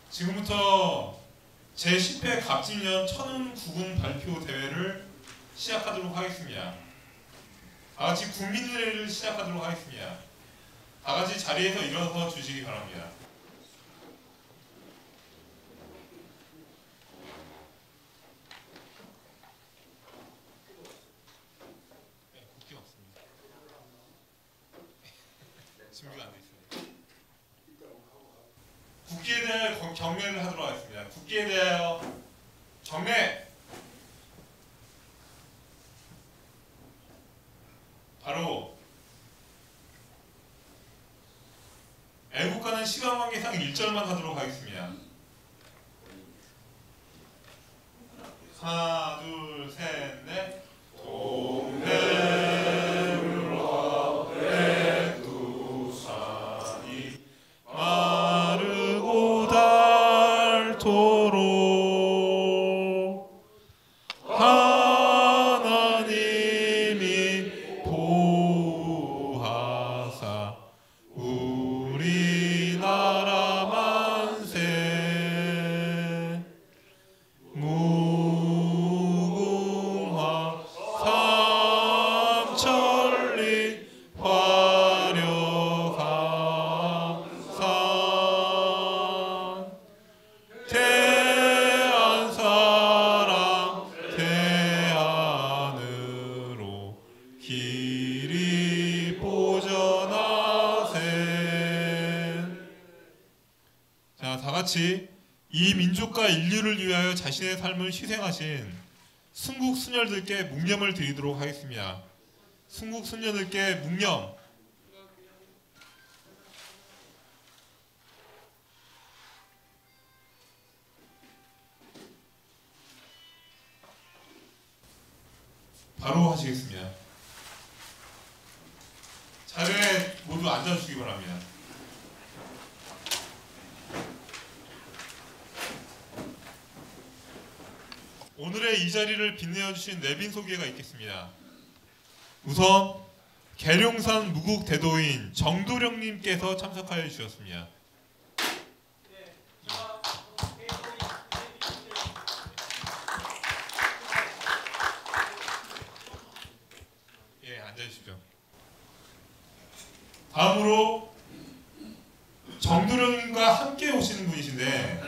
지금부터 제10회 갑진년 천운 국운 발표 대회를 시작하도록 하겠습니다. 다같이 국민의례를 시작하도록 하겠습니다. 다같이 자리에서 일어서 주시기 바랍니다. 네, 국기 없습니다. 준비가 안 돼 있습니다. 국기에 대해 경례를 하도록 하겠습니다. 국기에 대하여 경례! 바로 애국가는 시간 관계상 1절만 하도록 하겠습니다. 하나, 둘, 셋, 넷. 동해물과 백두산이 마르고 닳도록 하나님이 보호하사 우리나라 만세 무궁화 삼천리 화려강산 대한사랑 대한으로 길이 보전하세. 자, 다같이 이 민족과 인류를 위하여 자신의 삶을 희생하신 순국 순녀들께 묵념을 드리도록 하겠습니다. 순국 순녀들께 묵념. 바로 하시겠습니다. 자리에 모두 앉아주시기 바랍니다. 오늘의 이 자리를 빛내어주신 내빈 소개가 있겠습니다. 우선 계룡산 무국 대도인 정도령님께서 참석하여 주셨습니다. 예, 앉아주십시오. 다음으로 정도령님과 함께 오시는 분이신데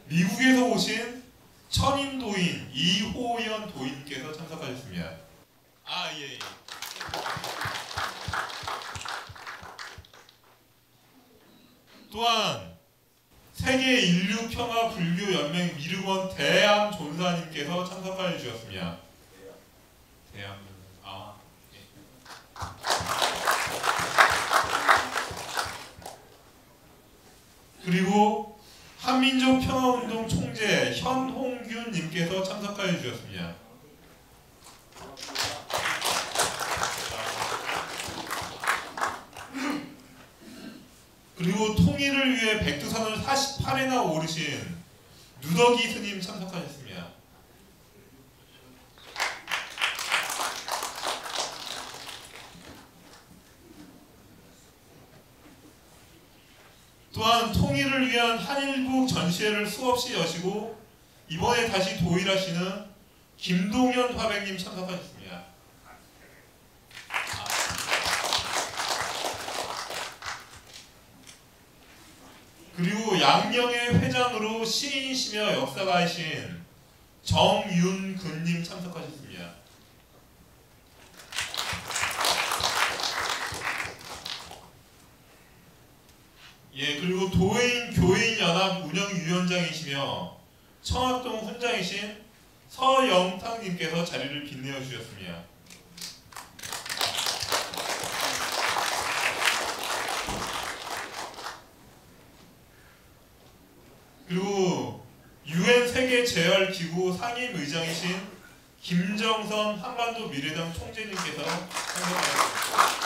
미국에서 오신 천인도인 이호연 도인께서 참석하셨습니다. 아, 예. 또한 세계 인류 평화 불교 연맹 미르원 대암 존사님께서 참석하여 주셨습니다. 대암 존사. 예. 그리고 한민족 평화운동 총재 현홍균님께서 참석하여 주셨습니다. 그리고 통일을 위해 백두산을 48회나 오르신 누더기 스님 참석하셨습니다. 또한 통일을 위한 한일북 전시회를 수없이 여시고 이번에 다시 도일하시는 김동현 화백님 참석하셨습니다. 그리고 양령의 회장으로 시인이시며 역사가이신 정윤근님 참석하셨습니다. 예, 그리고 도회인 교인연합 운영위원장이시며 청학동 훈장이신 서영탁님께서 자리를 빛내어 주셨습니다. 그리고 UN 세계재활기구 상임의장이신 김정선 한반도 미래당 총재님께서 참석하셨습니다.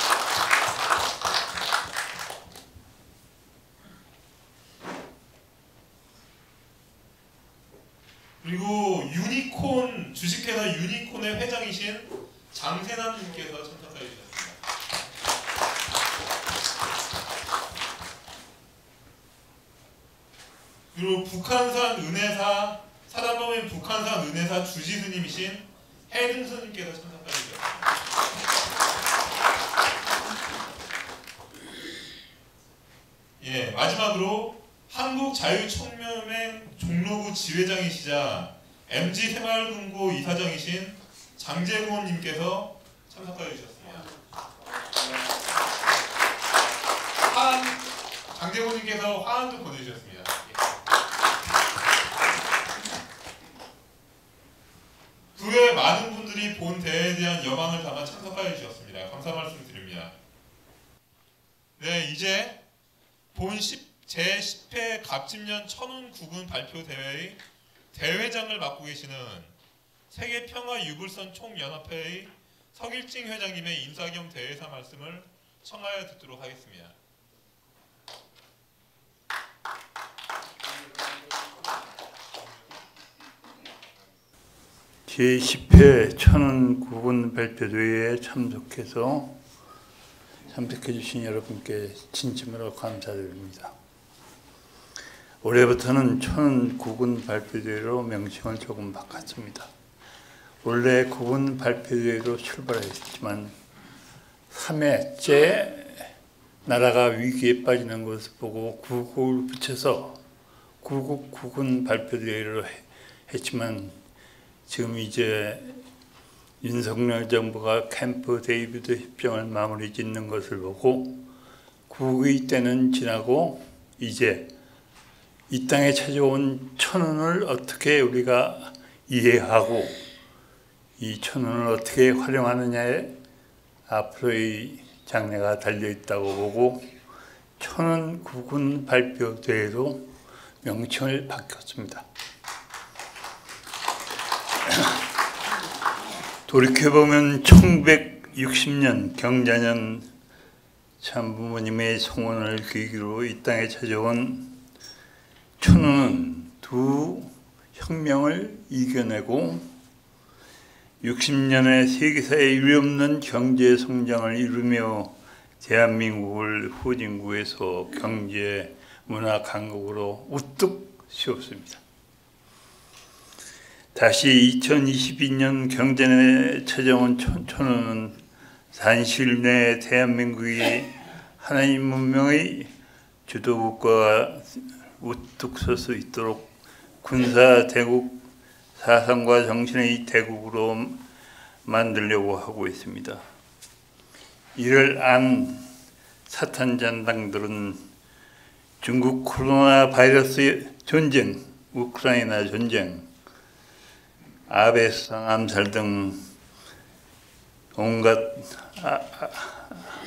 그리고 유니콘 주식회사 유니콘의 회장이신 장세남님께서 참석하여 주셨습니다. 그리고 북한산 은혜사 사단법인 북한산 은혜사 주지스님이신 해등 스님께서 참석해 주셨습니다. 예, 마지막으로 한국자유총연맹 종로구 지회장이시자 MG새마을금고 이사장이신 장재곤님께서 참석해 주셨습니다. 장재곤님께서 화환도 보내주셨습니다. 그 외 많은 분들이 본 대회에 대한 여망을 담아 참석하여 주셨습니다. 감사 말씀 드립니다. 네, 이제 본 제10회 갑진년 천운 국군 발표 대회의 대회장을 맡고 계시는 세계평화유불선 총연합회의 석일징 회장님의 인사 겸 대회사 말씀을 청하여 듣도록 하겠습니다. 제10회 천운 국군 발표대회에 참석해 주신 여러분께 진심으로 감사드립니다. 올해부터는 천운 국군 발표대회로 명칭을 조금 바꿨습니다. 원래 국군 발표대회로 출발했지만 3회째 나라가 위기에 빠지는 것을 보고 구국을 붙여서 구국 국군 발표대회로 했지만 지금 이제 윤석열 정부가 캠프 데이비드 협정을 마무리 짓는 것을 보고 구국의 때는 지나고 이제 이 땅에 찾아온 천운을 어떻게 우리가 이해하고 이 천운을 어떻게 활용하느냐에 앞으로의 장래가 달려있다고 보고 천운 국군 발표대회로 명칭을 바꿨습니다. 돌이켜보면 1960년 경자년 참부모님의 송원을 계기로 이 땅에 찾아온 천운은 두 혁명을 이겨내고 60년의 세계사에 이르없는 경제 성장을 이루며 대한민국을 후진국에서 경제 문화 강국으로 우뚝 세웠습니다. 다시 2022년 경전에 찾아온 천운은 산실 내 대한민국이 하나님 문명의 주도국가가 우뚝 설 수 있도록 군사 대국 사상과 정신의 대국으로 만들려고 하고 있습니다. 이를 안 사탄잔당들은 중국 코로나 바이러스 전쟁, 우크라이나 전쟁, 아베 수상 암살 등 온갖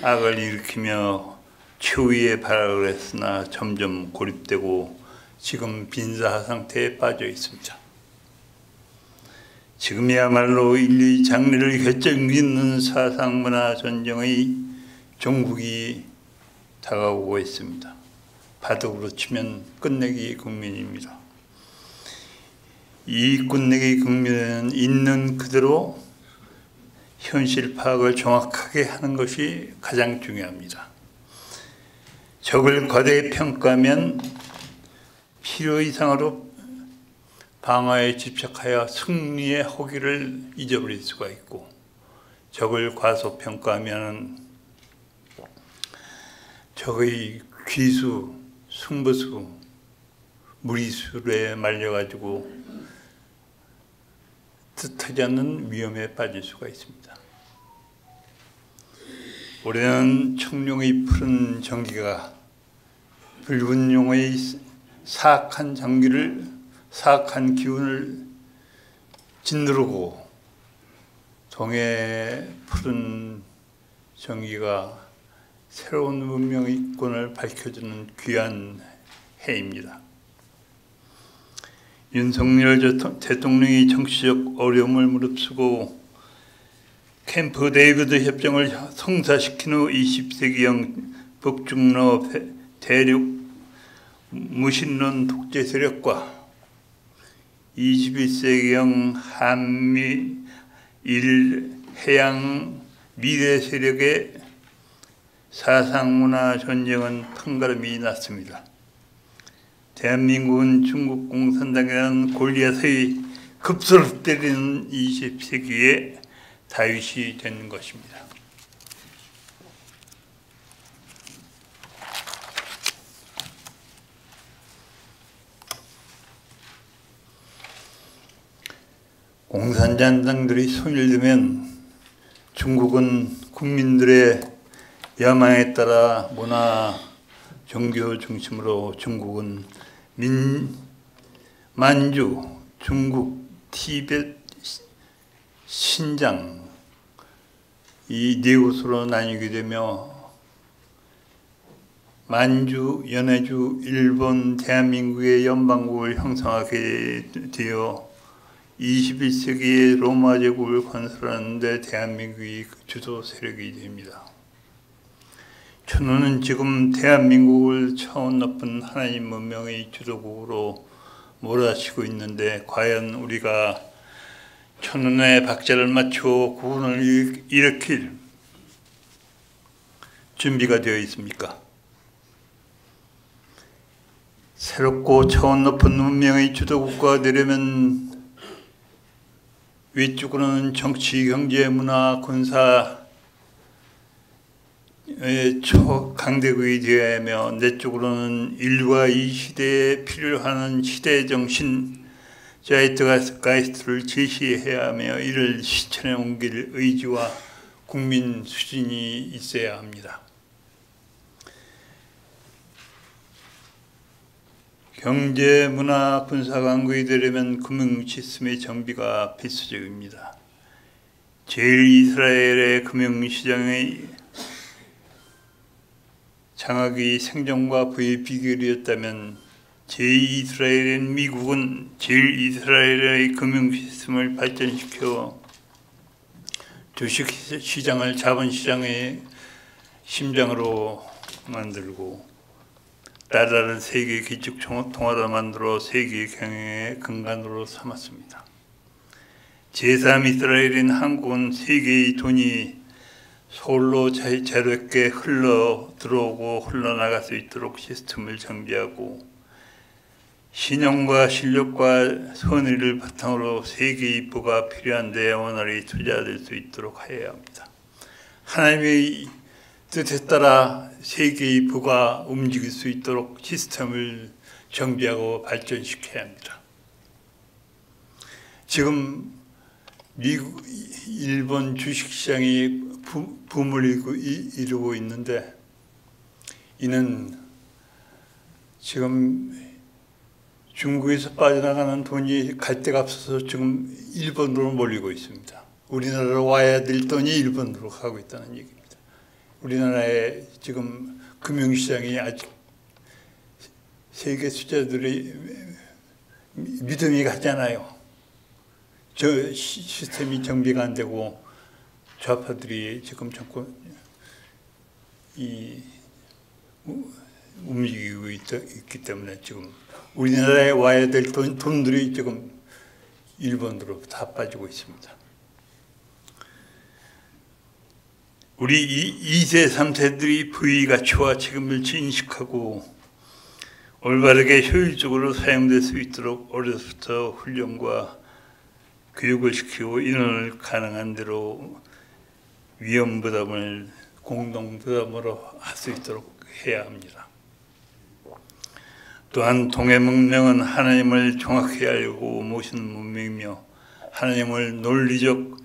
악을 일으키며 추위에 발악을 했으나 점점 고립되고 지금 빈사 상태에 빠져 있습니다. 지금이야말로 인류의 장래를 결정짓는 사상문화 전쟁의 종국이 다가오고 있습니다. 바둑으로 치면 끝내기 국면입니다. 이 끝내기 국면에는 있는 그대로 현실 파악을 정확하게 하는 것이 가장 중요합니다. 적을 거대 평가하면 필요 이상으로 방어에 집착하여 승리의 허기를 잊어버릴 수가 있고, 적을 과소평가하면 적의 귀수, 승부수, 무리수에 말려가지고 뜻하지 않는 위험에 빠질 수가 있습니다. 올해는 청룡의 푸른 정기가 붉은 용의 사악한 기운을 짓누르고 동해 푸른 정기가 새로운 문명의 권을 밝혀주는 귀한 해입니다. 윤석열 대통령이 정치적 어려움을 무릅쓰고 캠프 데이비드 협정을 성사시킨 후 20세기형 북중러 대륙 무신론 독재 세력과 21세기형 한미 해양 미래 세력의 사상문화 전쟁은 판가름이 났습니다. 대한민국은 중국 공산당이라는 골리앗의 급소를 때리는 20세기의 다윗이 된 것입니다. 공산당들이 손을 들면 중국은 국민들의 야망에 따라 문화, 종교 중심으로 중국은 만주, 중국, 티벳, 신장 이 네 곳으로 나뉘게 되며 만주, 연해주, 일본, 대한민국의 연방국을 형성하게 되어 21세기의 로마 제국을 건설하는데 대한민국이 주도 세력이 됩니다. 천호는 지금 대한민국을 차원 높은 하나님 문명의 주도국으로 몰아치고 있는데 과연 우리가 천원의 박자를 맞추어 구원을 일으킬 준비가 되어 있습니까? 새롭고 차원 높은 문명의 주도국가가 되려면 위쪽으로는 정치, 경제, 문화, 군사의 초강대국이 되어야 하며 내쪽으로는 인류가 이 시대에 필요하는 시대의 정신 자이트가이스트를 제시해야 하며 이를 실천에 옮길 의지와 국민 수준이 있어야 합니다. 경제, 문화, 군사 강국이 되려면 금융 시스템의 정비가 필수적입니다. 제1이스라엘의 금융시장의 장악이 생존과 부의 비결이었다면 제2이스라엘인 미국은 제1이스라엘의 금융 시스템을 발전시켜 주식시장을 자본시장의 심장으로 만들고 나라를 세계 기축 통화로 만들어 세계 경영의 근간으로 삼았습니다. 제3이스라엘인 한국은 세계의 돈이 서울로 자유롭게 흘러 들어오고 흘러나갈 수 있도록 시스템을 정비하고 신용과 실력과 선의를 바탕으로 세계의 부가 필요한데 원활히 투자될 수 있도록 해야 합니다. 하나님의 뜻에 따라 세계의 부가 움직일 수 있도록 시스템을 정비하고 발전시켜야 합니다. 지금 미국, 일본 주식시장이 붐을 이루고 있는데 이는 지금 중국에서 빠져나가는 돈이 갈 데가 없어서 지금 일본으로 몰리고 있습니다. 우리나라로 와야 될 돈이 일본으로 가고 있다는 얘기입니다. 우리나라의 지금 금융시장이 아직 세계 투자들의 믿음이 가잖아요. 저 시스템이 정비가 안 되고 좌파들이 지금 정권 움직이고 있기 때문에 지금 우리나라에 와야 될 돈들이 지금 일본으로 다 빠지고 있습니다. 우리 2세, 3세들이 부의 가치와 책임을 인식하고 올바르게 효율적으로 사용될 수 있도록 어려서부터 훈련과 교육을 시키고 인원을 가능한 대로 위험 부담을 공동 부담으로 할 수 있도록 해야 합니다. 또한 동해 문명은 하나님을 정확히 알고 모시는 문명이며 하나님을 논리적,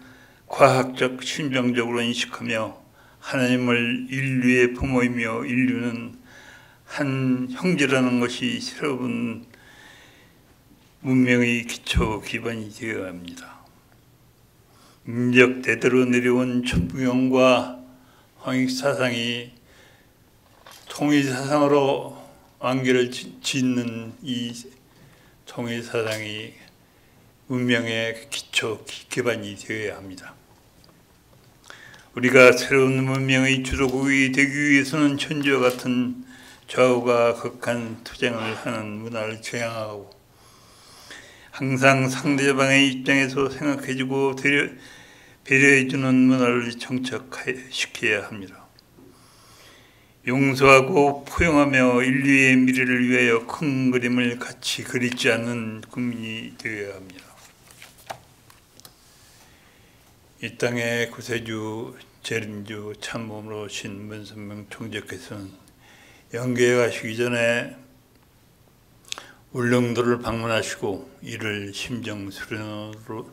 과학적, 신병적으로 인식하며 하나님을 인류의 부모이며 인류는 한 형제라는 것이 새로운 문명의 기초 기반이 되어야 합니다. 민족 대대로 내려온 천부경과 황익사상이 통일사상으로 완결을 짓는 이 통일사상이 문명의 기초 기반이 되어야 합니다. 우리가 새로운 문명의 주도국이 되기 위해서는 천지와 같은 좌우가 극한 투쟁을 하는 문화를 지향하고 항상 상대방의 입장에서 생각해주고 배려해주는 문화를 정착시켜야 합니다. 용서하고 포용하며 인류의 미래를 위하여 큰 그림을 같이 그리지 않는 국민이 되어야 합니다. 이 땅의 구세주 재림주 참모로 오신 문선명 총재께서는 영계에 가시기 전에 울릉도를 방문하시고 이를 심정수련으로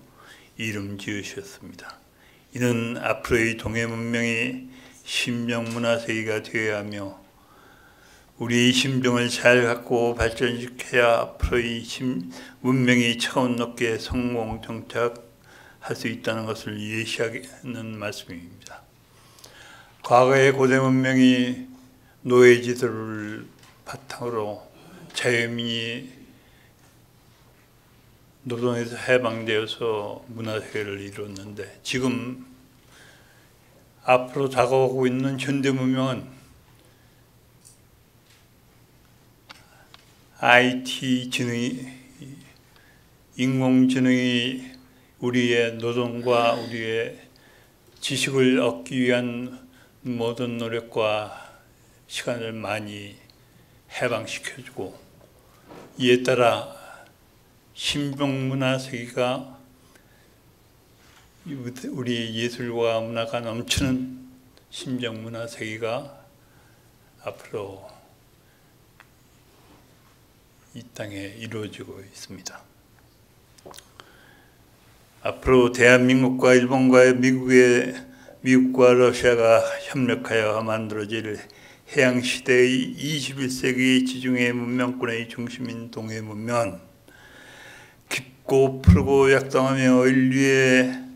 이름 지으셨습니다. 이는 앞으로의 동해문명이 심정문화세계가 되어야 하며 우리의 심정을 잘 갖고 발전시켜야 앞으로의 문명이 차원 높게 성공 정착할 수 있다는 것을 예시하는 말씀입니다. 과거의 고대 문명이 노예지도를 바탕으로 자유민이 노동에서 해방되어서 문화세계를 이루었는데 지금 앞으로 다가오고 있는 현대문명은 IT 지능이 인공지능이 우리의 노동과 우리의 지식을 얻기 위한 모든 노력과 시간을 많이 해방시켜주고 이에 따라 심정문화 세계가 우리 예술과 문화가 넘치는 심정문화 세계가 앞으로 이 땅에 이루어지고 있습니다. 앞으로 대한민국과 일본과 미국과 러시아가 협력하여 만들어질 해양시대의 21세기 지중해 문명권의 중심인 동해문명은 깊고 푸르고 약동하며 인류의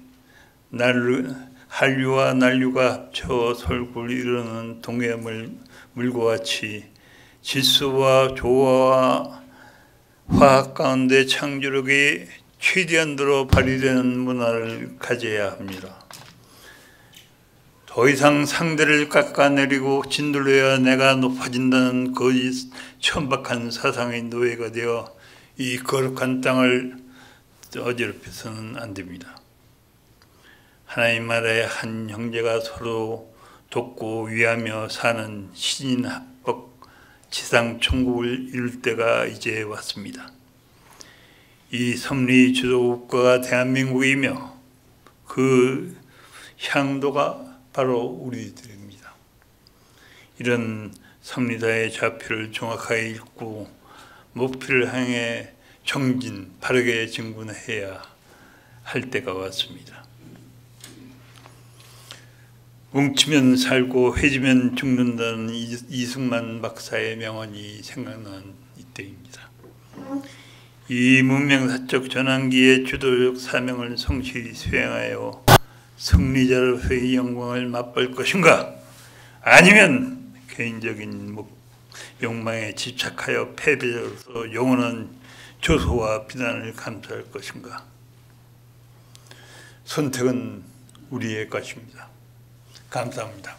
한류와 난류가 합쳐 설국을 이루는 동해물과 같이 질서와 조화와 화학 가운데 창조력이 최대한도로 발휘되는 문화를 가져야 합니다. 더 이상 상대를 깎아내리고 진돌려야 내가 높아진다는 거짓 천박한 사상의 노예가 되어 이 거룩한 땅을 어지럽혀서는 안 됩니다. 하나님 나라의 한 형제가 서로 돕고 위하며 사는 신인합법 지상 천국을 이룰 때가 이제 왔습니다. 이 섭리 주도국가가 대한민국이며 그 향도가 바로 우리들입니다. 이런 섭리다의 좌표를 정확하게 읽고 목표를 향해 정진, 바르게 진군해야 할 때가 왔습니다. 뭉치면 살고 회지면 죽는다는 이승만 박사의 명언이 생각나는 이때입니다. 이 문명사적 전환기의 주도적 사명을 성실히 수행하여 승리자로서의 영광을 맛볼 것인가? 아니면 개인적인 욕망에 집착하여 패배자로서 영원한 조소와 비난을 감수할 것인가? 선택은 우리의 것입니다. 감사합니다.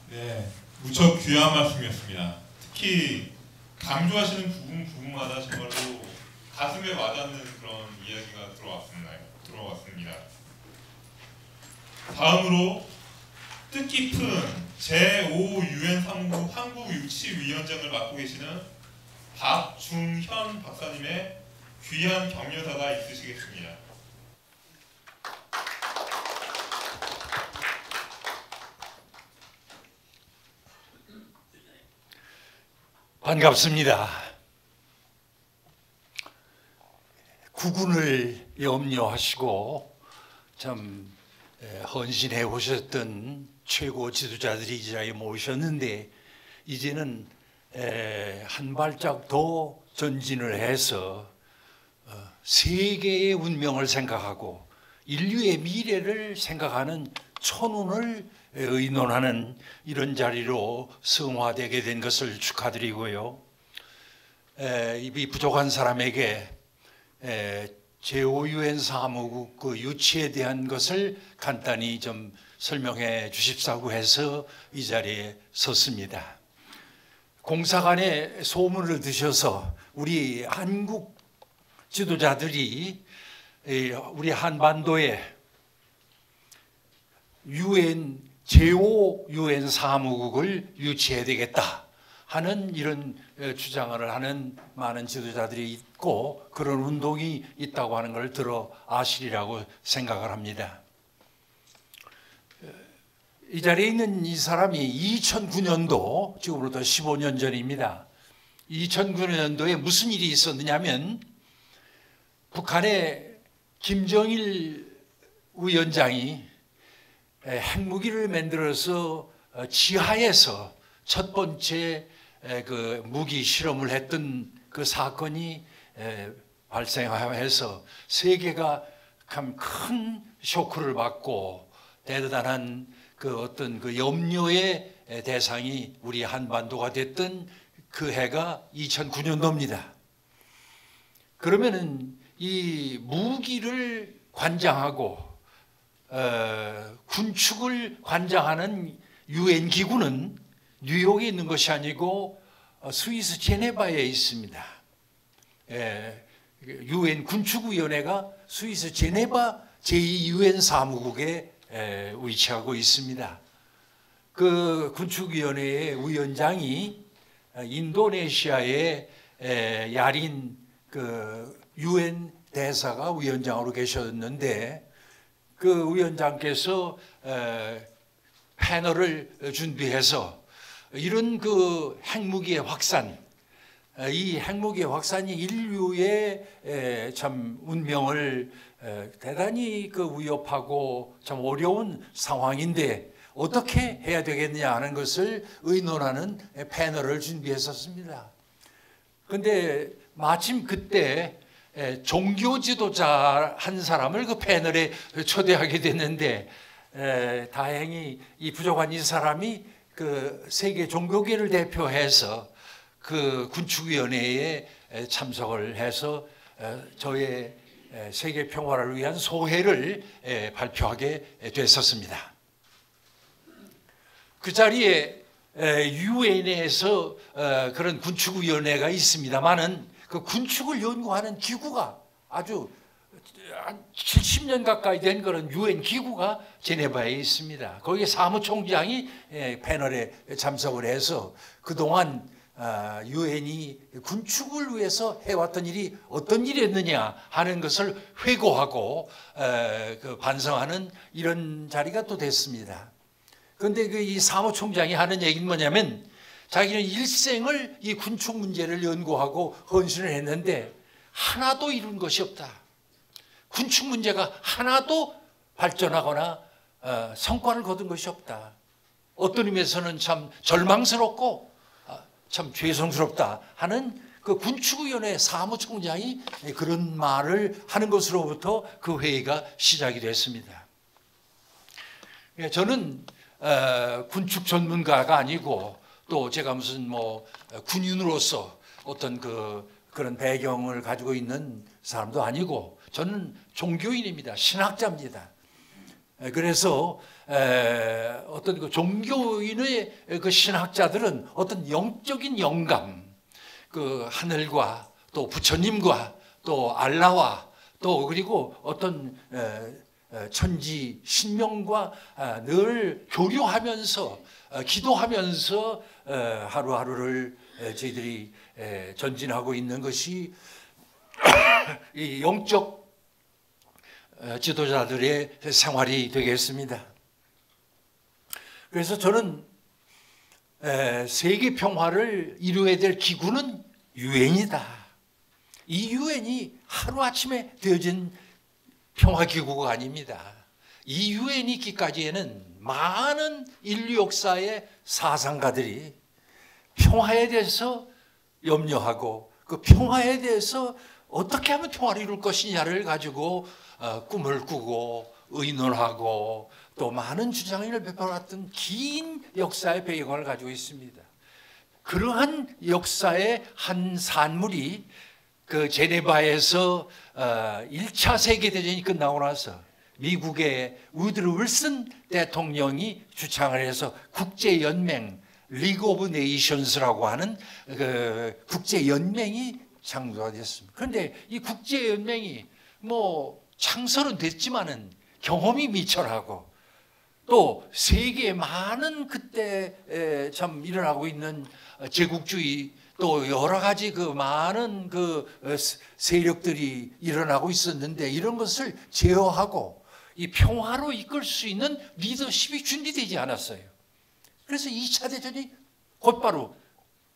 네, 무척 귀한 말씀이었습니다. 특히 강조하시는 부분마다 정말로 가슴에 와닿는 그런 이야기가 들어왔습니다. 다음으로 뜻깊은 제5 유엔 사무국 한국육치위원장을 맡고 계시는 박중현 박사님의 귀한 격려사가 있으시겠습니다. 반갑습니다. 국군을 염려하시고 참 헌신해 오셨던 최고 지도자들이 이 자리에 모셨는데 이제는 한 발짝 더 전진을 해서 세계의 운명을 생각하고 인류의 미래를 생각하는 천운을 의논하는 이런 자리로 성화되게 된 것을 축하드리고요. 이 부족한 사람에게 제5 유엔 사무국 그 유치에 대한 것을 간단히 좀 설명해 주십사고 해서 이 자리에 섰습니다. 공사관에 소문을 드셔서 우리 한국 지도자들이 우리 한반도에 유엔 제5 유엔 사무국을 유치해야 되겠다 하는 이런 주장을 하는 많은 지도자들이 있고 그런 운동이 있다고 하는 걸 들어 아시리라고 생각을 합니다. 이 자리에 있는 이 사람이 2009년도, 지금으로부터 15년 전입니다. 2009년도에 무슨 일이 있었느냐면 북한의 김정일 위원장이 핵무기를 만들어서 지하에서 첫 번째 그 무기 실험을 했던 그 사건이 발생하여서 세계가 참 큰 쇼크를 받고 대단한 그 어떤 그 염려의 대상이 우리 한반도가 됐던 그 해가 2009년도입니다. 그러면은 이 무기를 관장하고 군축을 관장하는 유엔 기구는 뉴욕에 있는 것이 아니고 스위스 제네바에 있습니다. 유엔 군축위원회가 스위스 제네바 제2 유엔 사무국에 위치하고 있습니다. 그 군축위원회의 위원장이 인도네시아의 야린 그 유엔 대사가 위원장으로 계셨는데 그 위원장께서 패널을 준비해서 이런 그 핵무기의 확산, 이 핵무기의 확산이 인류의 참 운명을 대단히 그 위협하고 참 어려운 상황인데 어떻게 해야 되겠느냐 하는 것을 의논하는 패널을 준비했었습니다. 그런데 마침 그때 종교 지도자 한 사람을 그 패널에 초대하게 됐는데 다행히 이 부족한 이 사람이 그 세계 종교계를 대표해서 그 군축위원회에 참석을 해서 저의 세계 평화를 위한 소회를 발표하게 됐었습니다. 그 자리에 유엔에서 그런 군축위원회가 있습니다만은 그 군축을 연구하는 기구가 아주 한 70년 가까이 된 그런 유엔 기구가 제네바에 있습니다. 거기에 사무총장이 패널에 참석을 해서 그동안 유엔이 군축을 위해서 해왔던 일이 어떤 일이었느냐 하는 것을 회고하고 반성하는 이런 자리가 또 됐습니다. 그런데 이 사무총장이 하는 얘기는 뭐냐면 자기는 일생을 이 군축 문제를 연구하고 헌신을 했는데 하나도 이룬 것이 없다. 군축 문제가 하나도 발전하거나 성과를 거둔 것이 없다. 어떤 의미에서는 참 절망스럽고 참 죄송스럽다 하는 그 군축위원회 사무총장이 그런 말을 하는 것으로부터 그 회의가 시작이 됐습니다. 저는 군축 전문가가 아니고 또 제가 무슨 뭐 군인으로서 어떤 그런 배경을 가지고 있는 사람도 아니고 저는 종교인입니다. 신학자입니다. 그래서 어떤 그 종교인의 그 신학자들은 어떤 영적인 영감, 그 하늘과 또 부처님과 또 알라와 또 그리고 어떤 천지 신명과 늘 교류하면서 기도하면서 하루하루를 저희들이 전진하고 있는 것이 이 영적 지도자들의 생활이 되겠습니다. 그래서 저는 세계 평화를 이루어야 될 기구는 유엔이다. 이 유엔이 하루아침에 되어진 평화기구가 아닙니다. 이 유엔이 있기까지에는 많은 인류 역사의 사상가들이 평화에 대해서 염려하고 그 평화에 대해서 어떻게 하면 평화를 이룰 것이냐를 가지고 꿈을 꾸고 의논하고 또 많은 주장을 베풀어왔던 긴 역사의 배경을 가지고 있습니다. 그러한 역사의 한 산물이 그 제네바에서 1차 세계대전이 끝나고 나서 미국의 우드로 윌슨 대통령이 주창을 해서 국제연맹 리그 오브 네이션스라고 하는 그 국제연맹이 창조가 됐습니다. 그런데 이 국제연맹이 뭐 창설은 됐지만은 경험이 미철하고 또 세계에 많은 그때 참 일어나고 있는 제국주의 또 여러 가지 그 많은 그 세력들이 일어나고 있었는데 이런 것을 제어하고 이 평화로 이끌 수 있는 리더십이 준비되지 않았어요. 그래서 2차 대전이 곧바로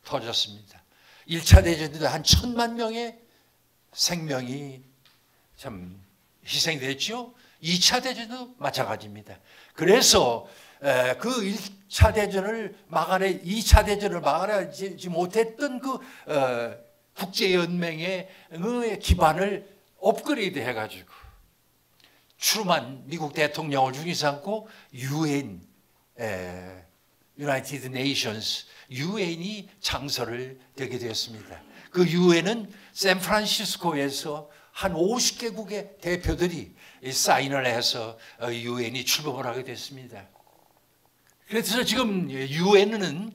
터졌습니다. 1차 대전에도 한 1000만 명의 생명이 참 희생됐죠. 2차 대전도 마찬가지입니다. 그래서 그 1차 대전을 2차 대전을 막아내지 못했던 그 국제연맹의 기반을 업그레이드 해가지고 트루만 미국 대통령을 중심 삼고 UN, United Nations, UN이 창설을 되게 되었습니다. 그 UN은 샌프란시스코에서 한 50개국의 대표들이 사인을 해서 UN이 출범을 하게 됐습니다. 그래서 지금 UN은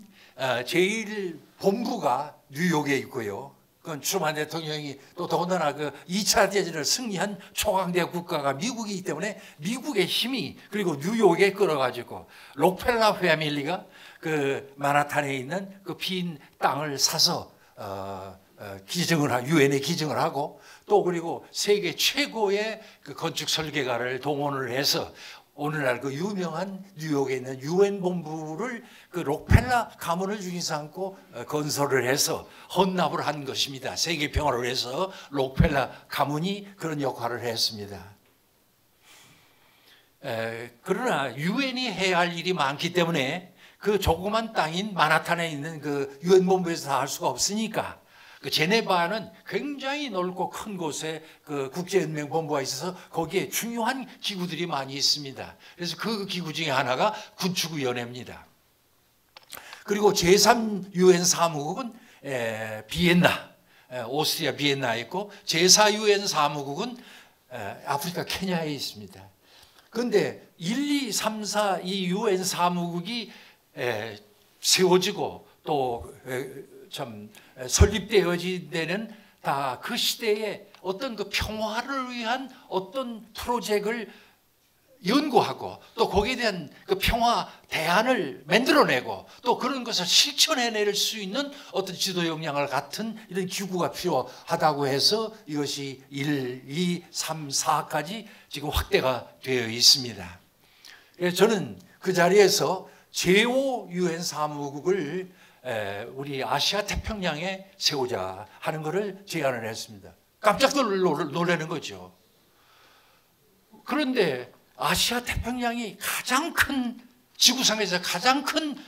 제일 본부가 뉴욕에 있고요. 그건 트루만 대통령이 또 더군다나 그 2차 대전을 승리한 초강대 국가가 미국이기 때문에 미국의 힘이 그리고 뉴욕에 끌어가지고 록펠러 패밀리가 그 마나탄에 있는 그 빈 땅을 사서 UN에 기증을 하고 또 그리고 세계 최고의 그 건축 설계가를 동원을 해서 오늘날 그 유명한 뉴욕에 있는 UN 본부를 그 록펠러 가문을 중심 삼고 건설을 해서 헌납을 한 것입니다. 세계 평화를 위해서 록펠러 가문이 그런 역할을 했습니다. 그러나 UN이 해야 할 일이 많기 때문에 그 조그만 땅인 마나탄에 있는 그 UN 본부에서 다 할 수가 없으니까 그 제네바는 굉장히 넓고 큰 곳에 그 국제연맹 본부가 있어서 거기에 중요한 기구들이 많이 있습니다. 그래서 그 기구 중에 하나가 군축위원회입니다. 그리고 제3 UN 사무국은 비엔나, 오스트리아 비엔나에 있고 제4 UN 사무국은 아프리카 케냐에 있습니다. 그런데 1, 2, 3, 4 이 UN 사무국이 세워지고 또 참 설립되어진 데는 다 그 시대에 어떤 그 평화를 위한 어떤 프로젝트를 연구하고 또 거기에 대한 그 평화 대안을 만들어내고 또 그런 것을 실천해낼 수 있는 어떤 지도 역량을 갖춘 이런 기구가 필요하다고 해서 이것이 1, 2, 3, 4까지 지금 확대가 되어 있습니다. 그래서 저는 그 자리에서 제5 UN 사무국을 우리 아시아 태평양에 세우자 하는 것을 제안을 했습니다. 깜짝 놀라는 거죠. 그런데 아시아 태평양이 가장 큰 지구상에서 가장 큰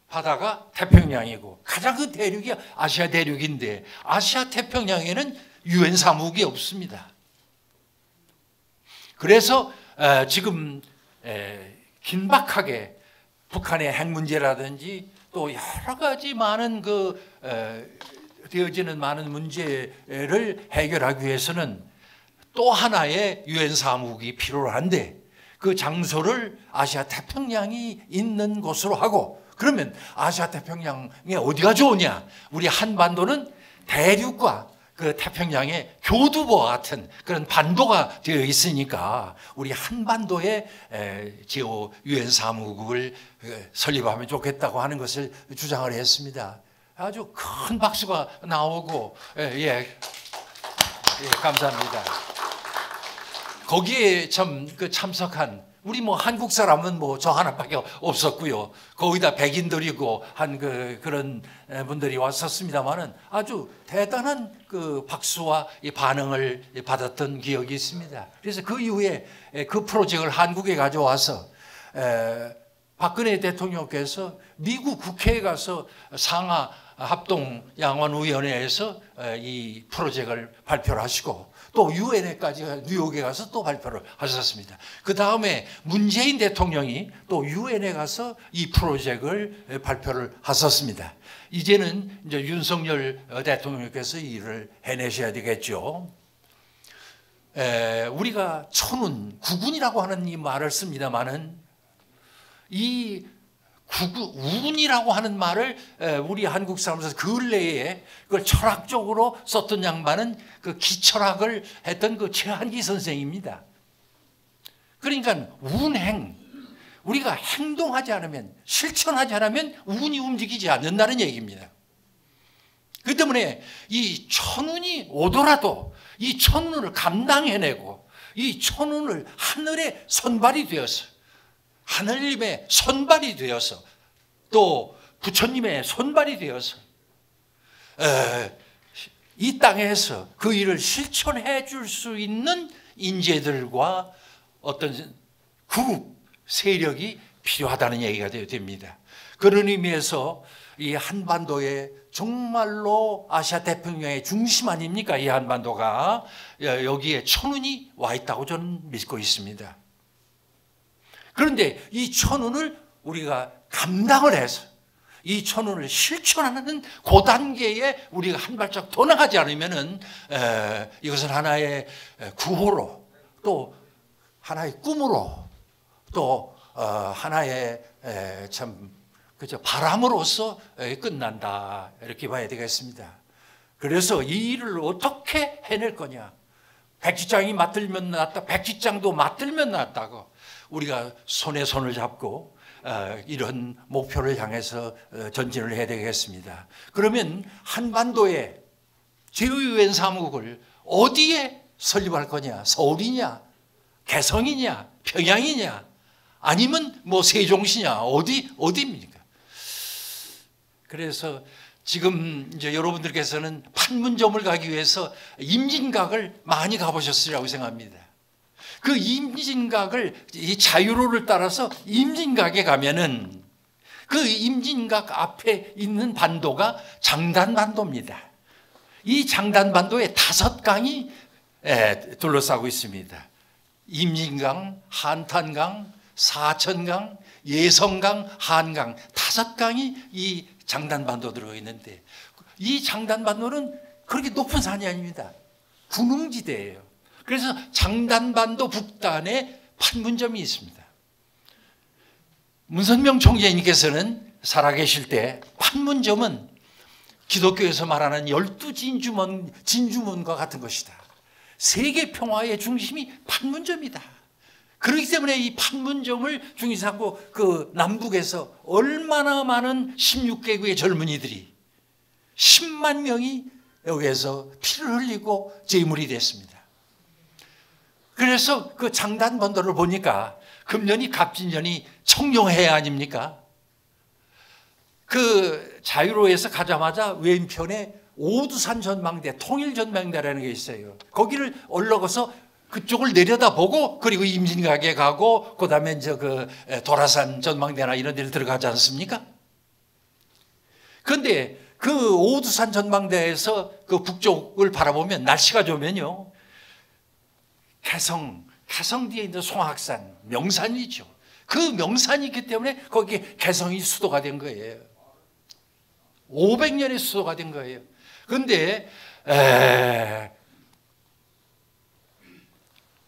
바다가 태평양이고 가장 큰 대륙이 아시아 대륙인데 아시아 태평양에는 UN 사무국이 없습니다. 그래서 지금 긴박하게 북한의 핵 문제라든지 또 여러 가지 많은 되어지는 많은 문제를 해결하기 위해서는 또 하나의 UN 사무국이 필요한데 그 장소를 아시아 태평양이 있는 곳으로 하고 그러면 아시아 태평양에 어디가 좋으냐? 우리 한반도는 대륙과 그 태평양의 교두보와 같은 그런 반도가 되어 있으니까 우리 한반도에 제5 UN 사무국을 설립하면 좋겠다고 하는 것을 주장을 했습니다. 아주 큰 박수가 나오고 감사합니다. 거기에 참석한 우리 한국 사람은 저 하나밖에 없었고요. 거기다 백인들이고 한 그런 분들이 왔었습니다만은 아주 대단한 그 박수와 반응을 받았던 기억이 있습니다. 그래서 그 이후에 그 프로젝트를 한국에 가져와서 박근혜 대통령께서 미국 국회에 가서 상하 합동 양원위원회에서 이 프로젝트를 발표를 하시고 또 유엔에까지 뉴욕에 가서 또 발표를 하셨습니다. 그 다음에 문재인 대통령이 또 유엔에 가서 이 프로젝트를 발표를 하셨습니다. 이제는 이제 윤석열 대통령께서 이 일을 해내셔야 되겠죠. 우리가 천운, 구군이라고 하는 이 말을 씁니다만은 이 운이라고 하는 말을 우리 한국 사람들 근래에 그걸 철학적으로 썼던 양반은 그 기철학을 했던 그 최한기 선생입니다. 그러니까 운행, 우리가 행동하지 않으면, 실천하지 않으면 운이 움직이지 않는다는 얘기입니다. 그 때문에 이 천운이 오더라도 이 천운을 감당해내고 이 천운을 하늘의 선발이 되어서, 하늘님의 선발이 되어서, 또 부처님의 선발이 되어서 이 땅에서 그 일을 실천해 줄 수 있는 인재들과 어떤 그룹, 세력이 필요하다는 얘기가 됩니다. 그런 의미에서 이 한반도에 정말로 아시아 태평양의 중심 아닙니까? 이 한반도가 여기에 천운이 와 있다고 저는 믿고 있습니다. 그런데 이 천운을 우리가 감당을 해서 이 천운을 실천하는 그 단계에 우리가 한 발짝 더 나가지 않으면은 이것은 하나의 구호로, 또 하나의 꿈으로, 또 하나의 참 그죠, 바람으로서 끝난다, 이렇게 봐야 되겠습니다. 그래서 이 일을 어떻게 해낼 거냐. 백지장이 맞들면 낫다, 백지장도 맞들면 낫다고 우리가 손에 손을 잡고 이런 목표를 향해서 전진을 해야 되겠습니다. 그러면 한반도의 제2유엔 사무국을 어디에 설립할 거냐? 서울이냐? 개성이냐? 평양이냐? 아니면 뭐 세종시냐? 어디입니까? 그래서 지금 이제 여러분들께서는 판문점을 가기 위해서 임진각을 많이 가보셨으리라고 생각합니다. 그 임진각을, 이 자유로를 따라서 임진각에 가면은 그 임진각 앞에 있는 반도가 장단반도입니다. 이 장단반도에 5강이 둘러싸고 있습니다. 임진강, 한탄강, 사천강, 예성강, 한강, 5강이 이 장단반도 들어가 있는데, 이 장단반도는 그렇게 높은 산이 아닙니다. 군웅지대예요. 그래서 장단반도 북단에 판문점이 있습니다. 문선명 총재님께서는 살아계실 때 판문점은 기독교에서 말하는 12 진주문과 같은 것이다. 세계 평화의 중심이 판문점이다. 그렇기 때문에 이 판문점을 중심 삼고 그 남북에서 얼마나 많은 16개국의 젊은이들이 10만 명이 여기에서 피를 흘리고 제물이 됐습니다. 그래서 그 장단반도를 보니까 금년이 갑진년이 청룡해 아닙니까? 그 자유로에서 가자마자 왼편에 오두산 전망대, 통일 전망대라는 게 있어요. 거기를 올라가서 그쪽을 내려다보고 그리고 임진각에 가고 그다음에 이제 그 도라산 전망대나 이런 데를 들어가지 않습니까? 그런데 그 오두산 전망대에서 그 북쪽을 바라보면 날씨가 좋으면요, 개성 뒤에 있는 송악산, 명산이죠. 그 명산이 있기 때문에 거기에 개성이 수도가 된 거예요. 500년의 수도가 된 거예요. 그런데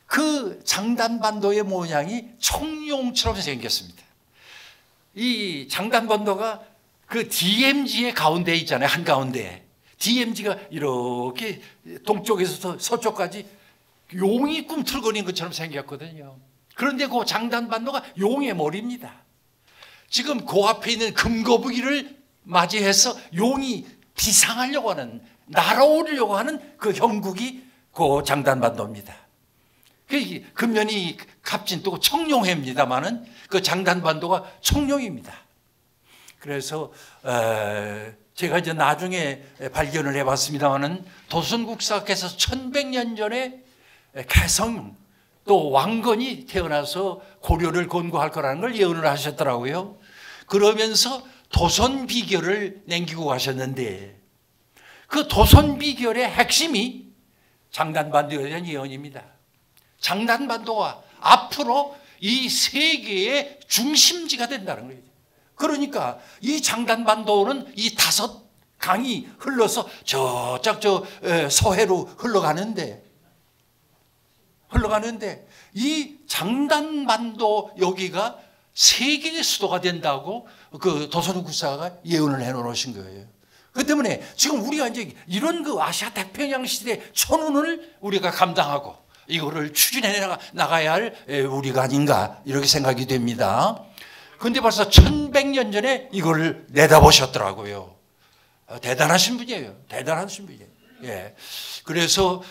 그 장단반도의 모양이 청룡처럼 생겼습니다. 이 장단반도가 그 DMZ의 가운데 있잖아요. 한가운데. DMZ가 이렇게 동쪽에서 서쪽까지 용이 꿈틀거리는 것처럼 생겼거든요. 그런데 그 장단반도가 용의 몰입니다. 지금 그 앞에 있는 금거북이를 맞이해서 용이 비상하려고 하는, 날아오르려고 하는 그 형국이 그 장단반도입니다. 금년이 갑진 또 청룡해입니다만은 그 장단반도가 청룡입니다. 그래서 제가 이제 나중에 발견을 해봤습니다만은 도선국사께서 1100년 전에 개성 또 왕건이 태어나서 고려를 건국할 거라는 걸 예언을 하셨더라고요. 그러면서 도선비결을 남기고 가셨는데 그 도선비결의 핵심이 장단반도에 대한 예언입니다. 장단반도가 앞으로 이 세계의 중심지가 된다는 거예요. 그러니까 이 장단반도는 이 5강이 흘러서 저쪽 서해로 흘러가는데 이 장단반도 여기가 세계의 수도가 된다고 그 도선우 국사가 예언을 해놓으신 거예요. 그 때문에 지금 우리가 이제 이런 그 아시아 태평양 시대 천운을 우리가 감당하고 이거를 추진해 나가야 할 우리가 아닌가 이렇게 생각이 됩니다. 그런데 벌써 1100년 전에 이거를 내다보셨더라고요. 대단하신 분이에요. 대단하신 분이에요. 예. 그래서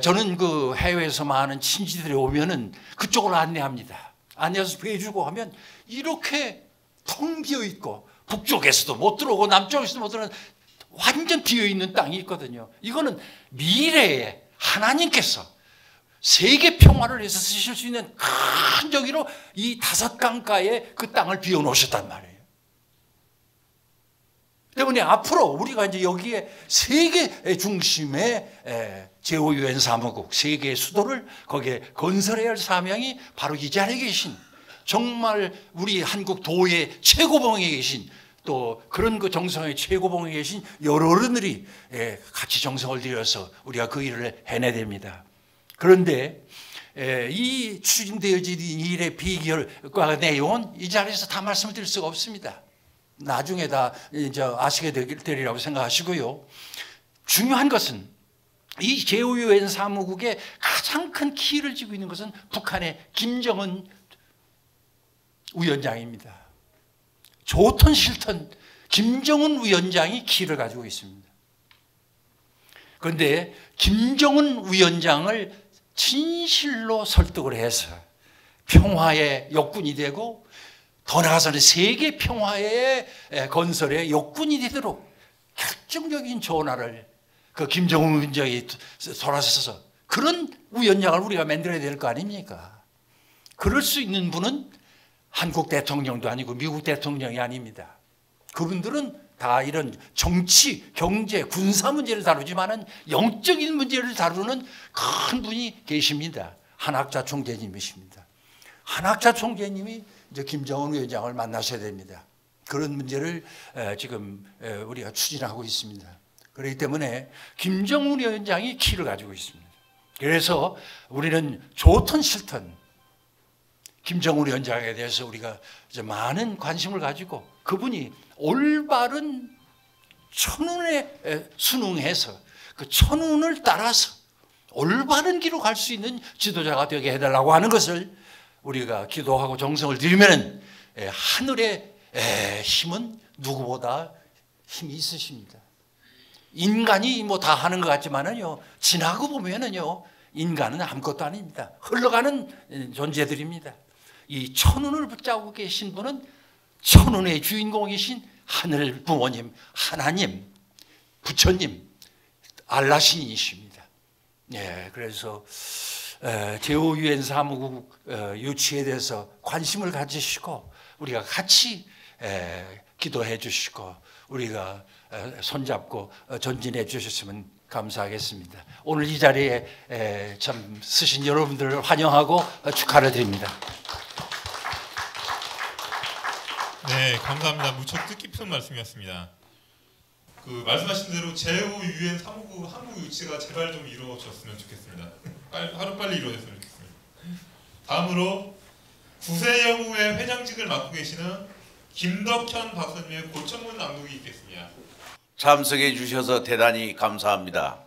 저는 그 해외에서 많은 친지들이 오면은 그쪽으로 안내합니다. 안내해서 해주고 하면 이렇게 텅 비어 있고 북쪽에서도 못 들어오고 남쪽에서도 못 들어오는 완전 비어 있는 땅이 있거든요. 이거는 미래에 하나님께서 세계 평화를 위해서 쓰실 수 있는 큰 저기로 이 5강가에 그 땅을 비워 놓으셨단 말이에요. 때문에 앞으로 우리가 이제 여기에 세계 중심의 제5유엔 사무국, 세계의 수도를 거기에 건설해야 할 사명이 바로 이 자리에 계신 정말 우리 한국 도의 최고봉에 계신 또 그런 그 정성의 최고봉에 계신 여러 어른들이 같이 정성을 들여서 우리가 그 일을 해내야 됩니다. 그런데 이 추진되어진 일의 비결과 내용은 이 자리에서 다 말씀을 드릴 수가 없습니다. 나중에 다 이제 아시게 되리라고 생각하시고요. 중요한 것은 이 제5유엔 사무국의 가장 큰 키를 쥐고 있는 것은 북한의 김정은 위원장입니다. 좋든 싫든 김정은 위원장이 키를 가지고 있습니다. 그런데 김정은 위원장을 진실로 설득을 해서 평화의 역군이 되고 더 나아가서는 세계 평화의 건설의 역군이 되도록 결정적인 전화를 그 김정은 위원장이 돌아서서 그런 위원장을 우리가 만들어야 될 거 아닙니까? 그럴 수 있는 분은 한국 대통령도 아니고 미국 대통령이 아닙니다. 그분들은 다 이런 정치, 경제, 군사 문제를 다루지만은 영적인 문제를 다루는 큰 분이 계십니다. 한학자 총재님이십니다. 한학자 총재님이 이제 김정은 위원장을 만나셔야 됩니다. 그런 문제를 지금 우리가 추진하고 있습니다. 그렇기 때문에 김정은 위원장이 키를 가지고 있습니다. 그래서 우리는 좋든 싫든 김정은 위원장에 대해서 우리가 이제 많은 관심을 가지고 그분이 올바른 천운에 순응해서 그 천운을 따라서 올바른 길로 갈 수 있는 지도자가 되게 해달라고 하는 것을 우리가 기도하고 정성을 들이면 하늘의 힘은 누구보다 힘이 있으십니다. 인간이 뭐 다 하는 것 같지만은요, 지나고 보면은요, 인간은 아무것도 아닙니다. 흘러가는 존재들입니다. 이 천운을 붙잡고 계신 분은 천운의 주인공이신 하늘 부모님, 하나님, 부처님, 알라신이십니다. 예, 그래서 제5유엔 사무국 유치에 대해서 관심을 가지시고 우리가 같이 기도해 주시고 우리가 손잡고 전진해 주셨으면 감사하겠습니다. 오늘 이 자리에 참 쓰신 여러분들을 환영하고 축하를 드립니다. 네, 감사합니다. 무척 뜻깊은 말씀이었습니다. 그 말씀하신 대로 제5유엔 사무국 한국 유치가 제발 좀 이루어졌으면 좋겠습니다. 하루빨리 이루어졌으면 좋겠습니다. 다음으로 구세영우의 회장직을 맡고 계시는 김덕현 박사님의 고천문 낭독이 있겠습니다. 참석해 주셔서 대단히 감사합니다.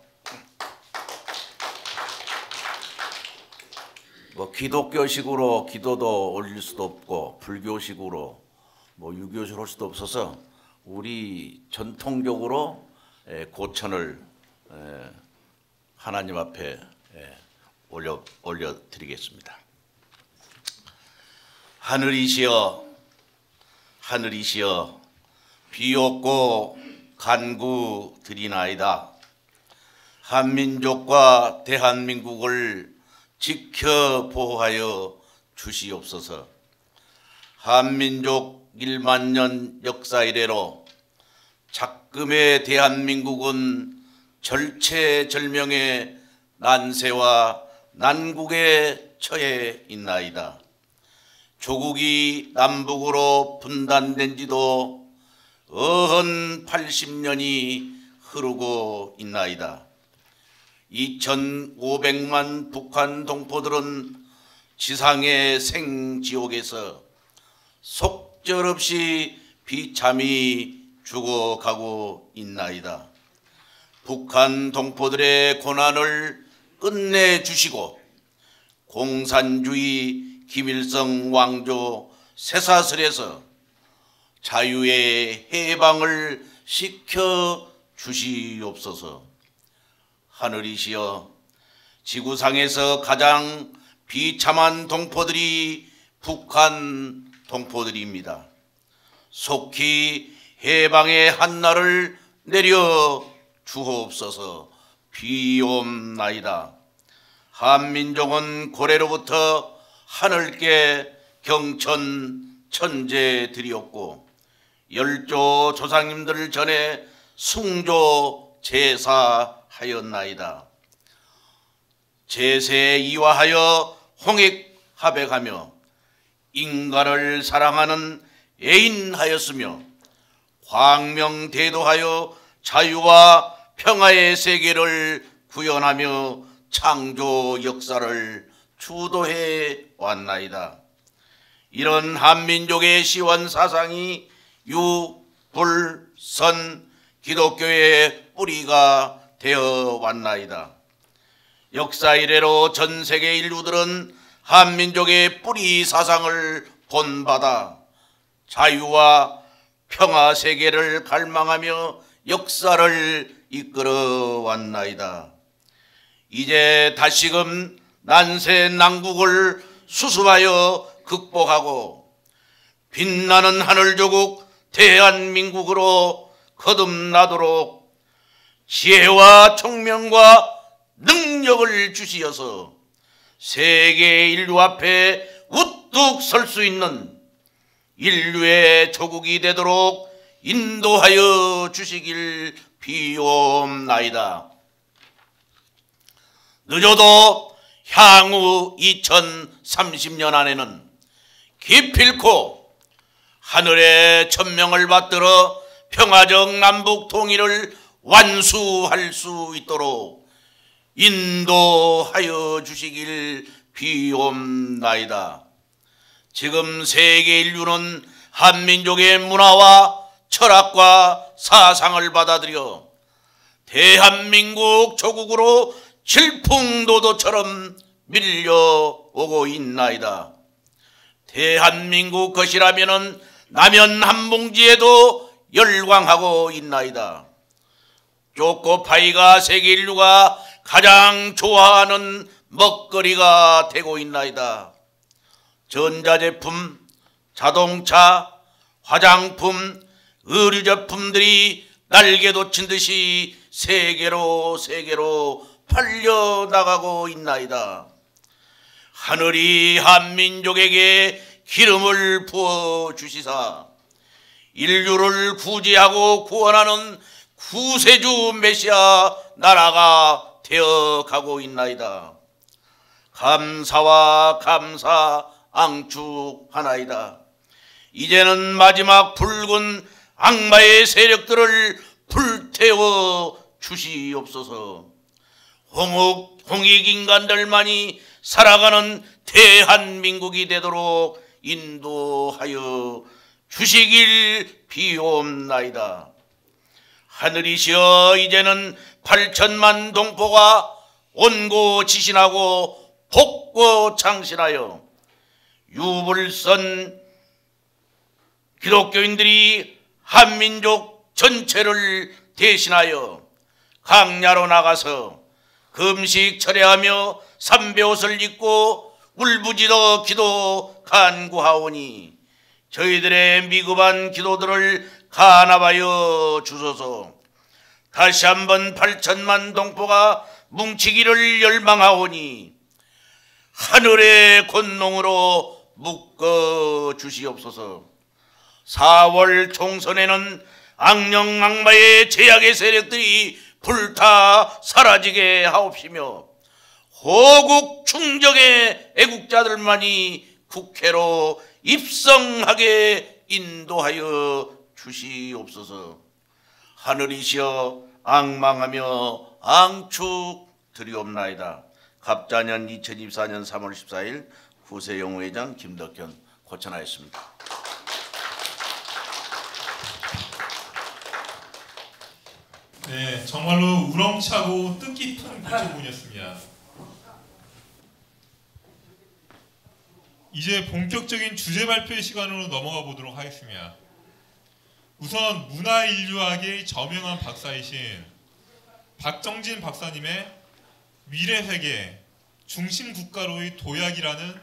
뭐 기독교식으로 기도도 올릴 수도 없고 불교식으로 뭐 유교식으로 할 수도 없어서 우리 전통적으로 고천을 하나님 앞에 올려드리겠습니다. 하늘이시여, 하늘이시여, 비옵고 간구 드리나이다. 한민족과 대한민국을 지켜 보호하여 주시옵소서. 한민족 1만 년 역사 이래로 작금의 대한민국은 절체절명의 난세와 난국에 처해 있나이다. 조국이 남북으로 분단된 지도 어헌 80년이 흐르고 있나이다. 2500만 북한 동포들은 지상의 생지옥에서 속절없이 비참히 죽어가고 있나이다. 북한 동포들의 고난을 끝내주시고 공산주의 김일성 왕조 쇠사슬에서 자유의 해방을 시켜 주시옵소서. 하늘이시여, 지구상에서 가장 비참한 동포들이 북한 동포들입니다. 속히 해방의 한날을 내려 주옵소서. 비옵나이다. 한민족은 고래로부터 하늘께 경천 천재 드리었고 열조 조상님들 전에 숭조 제사하였나이다. 제세 이화하여 홍익합백하며 인간을 사랑하는 애인하였으며 광명대도하여 자유와 평화의 세계를 구현하며 창조 역사를 주도해 왔나이다. 이런 한민족의 시원 사상이 유, 불, 선, 기독교의 뿌리가 되어 왔나이다. 역사 이래로 전 세계 인류들은 한민족의 뿌리 사상을 본받아 자유와 평화 세계를 갈망하며 역사를 이끌어 왔나이다. 이제 다시금 난세 난국을 수습하여 극복하고 빛나는 하늘조국 대한민국으로 거듭나도록 지혜와 총명과 능력을 주시어서 세계 인류 앞에 우뚝 설 수 있는 인류의 조국이 되도록 인도하여 주시길 비옵나이다. 늦어도 향후 2030년 안에는 기필코 하늘의 천명을 받들어 평화적 남북 통일을 완수할 수 있도록 인도하여 주시길 비옵나이다. 지금 세계 인류는 한민족의 문화와 철학과 사상을 받아들여 대한민국 조국으로 질풍노도처럼 밀려오고 있나이다. 대한민국 것이라면은 라면 한 봉지에도 열광하고 있나이다. 초코파이가 세계 인류가 가장 좋아하는 먹거리가 되고 있나이다. 전자제품, 자동차, 화장품, 의류제품들이 날개 돋친 듯이 세계로 팔려나가고 있나이다. 하늘이 한민족에게 기름을 부어주시사 인류를 구제하고 구원하는 구세주 메시아 나라가 되어가고 있나이다. 감사와 감사 앙축하나이다. 이제는 마지막 붉은 악마의 세력들을 불태워 주시옵소서. 홍익인간들만이 살아가는 대한민국이 되도록 인도하여 주시길 비옵나이다. 하늘이시여, 이제는 8천만 동포가 온고지신하고 복고창신하여 유불선 기독교인들이 한민족 전체를 대신하여 강야로 나가서 금식 철회하며 삼배옷을 입고 울부짖어 기도 간구하오니 저희들의 미급한 기도들을 간합하여 주소서. 다시 한번 8천만 동포가 뭉치기를 열망하오니 하늘의 권능으로 묶어 주시옵소서. 4월 총선에는 악령 악마의 제약의 세력들이 불타 사라지게 하옵시며 호국 충정의 애국자들만이 국회로 입성하게 인도하여 주시옵소서. 하늘이시여, 악망하며 앙축 드리옵나이다. 갑자년 2024년 3월 14일 구세영회장 김덕현 고천하였습니다. 네, 정말로 우렁차고 뜻깊은 구체문이었습니다. 이제 본격적인 주제 발표 시간으로 넘어가 보도록 하겠습니다. 우선 문화인류학의 저명한 박사이신 박정진 박사님의 미래세계 중심국가로의 도약이라는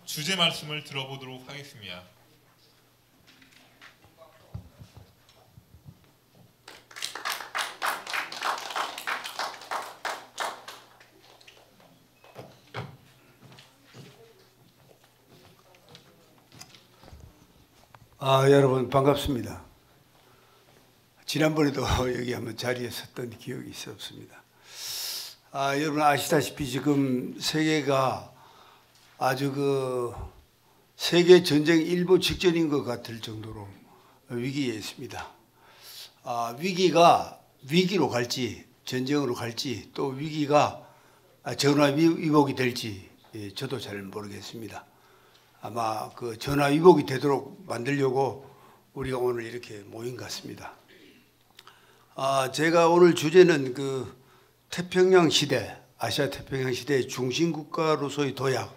주제 말씀을 들어보도록 하겠습니다. 여러분 반갑습니다. 지난번에도 여기 한번 자리에 섰던 기억이 있었습니다. 여러분 아시다시피 지금 세계가 아주 세계 전쟁 일보 직전인 것 같을 정도로 위기에 있습니다. 위기가 위기로 갈지 전쟁으로 갈지 또 위기가 전화위복이 될지 저도 잘 모르겠습니다. 아마 그 전화위복이 되도록 만들려고 우리가 오늘 이렇게 모인 것 같습니다. 제가 오늘 주제는 그 태평양 시대, 아시아 태평양 시대의 중심국가로서의 도약,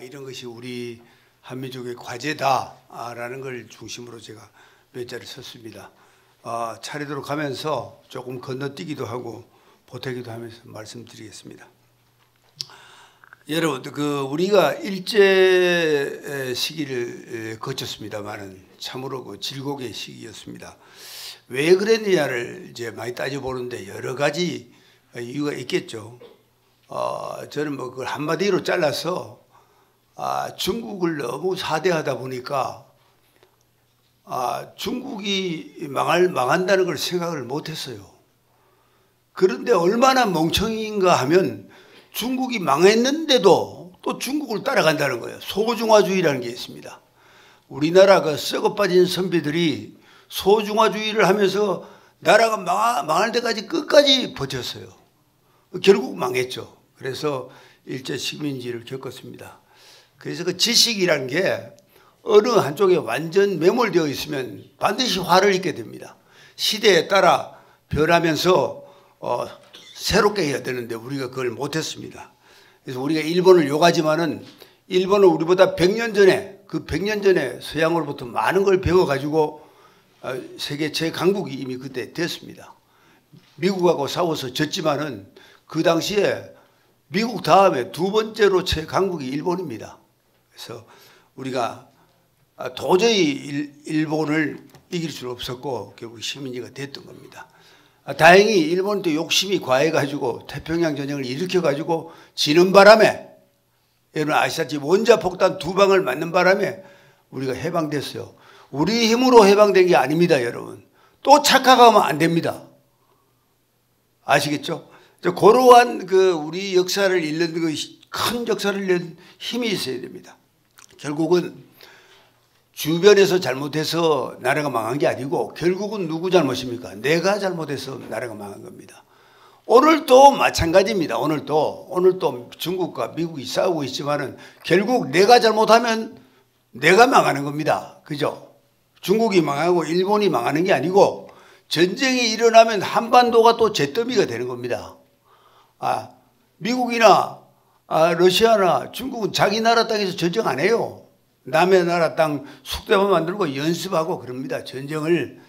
이런 것이 우리 한민족의 과제다라는 걸 중심으로 제가 몇 자를 썼습니다. 차례대로 가면서 조금 건너뛰기도 하고 보태기도 하면서 말씀드리겠습니다. 여러분, 우리가 일제 시기를 거쳤습니다만은 참으로 질곡의 시기였습니다. 왜 그랬느냐를 이제 많이 따져보는데 여러 가지 이유가 있겠죠. 저는 그걸 한마디로 잘라서 중국을 너무 사대하다 보니까 중국이 망한다는 걸 생각을 못했어요. 그런데 얼마나 멍청인가 하면 중국이 망했는데도 또 중국을 따라간다는 거예요. 소중화주의라는 게 있습니다. 우리나라 썩어 빠진 선비들이 소중화주의를 하면서 나라가 망할 때까지 끝까지 버텼어요. 결국 망했죠. 그래서 일제 식민지를 겪었습니다. 그래서 그 지식이라는 게 어느 한쪽에 완전 매몰되어 있으면 반드시 화를 입게 됩니다. 시대에 따라 변하면서 새롭게 해야 되는데 우리가 그걸 못했습니다. 그래서 우리가 일본을 욕하지만은 일본은 우리보다 100년 전에 그 100년 전에 서양으로부터 많은 걸 배워가지고 세계 최강국이 이미 그때 됐습니다. 미국하고 싸워서 졌지만은 그 당시에 미국 다음에 두 번째로 최강국이 일본입니다. 그래서 우리가 도저히 일본을 이길 수 없었고 결국 식민지가 됐던 겁니다. 다행히 일본도 욕심이 과해가지고 태평양 전쟁을 일으켜가지고 지는 바람에 여러분 아시다시피 원자폭탄 2방을 맞는 바람에 우리가 해방됐어요. 우리 힘으로 해방된 게 아닙니다, 여러분. 또 착각하면 안 됩니다. 아시겠죠? 그러한 우리 역사를 잃는 큰 역사를 잃는 힘이 있어야 됩니다. 결국은 주변에서 잘못해서 나라가 망한 게 아니고 결국은 누구 잘못입니까? 내가 잘못해서 나라가 망한 겁니다. 오늘도 마찬가지입니다. 오늘도 중국과 미국이 싸우고 있지만은 결국 내가 잘못하면 내가 망하는 겁니다. 그죠? 중국이 망하고 일본이 망하는 게 아니고 전쟁이 일어나면 한반도가 또 잿더미가 되는 겁니다. 미국이나 러시아나 중국은 자기 나라 땅에서 전쟁 안 해요. 남의 나라 땅 숙대만 만들고 연습하고 그럽니다. 전쟁을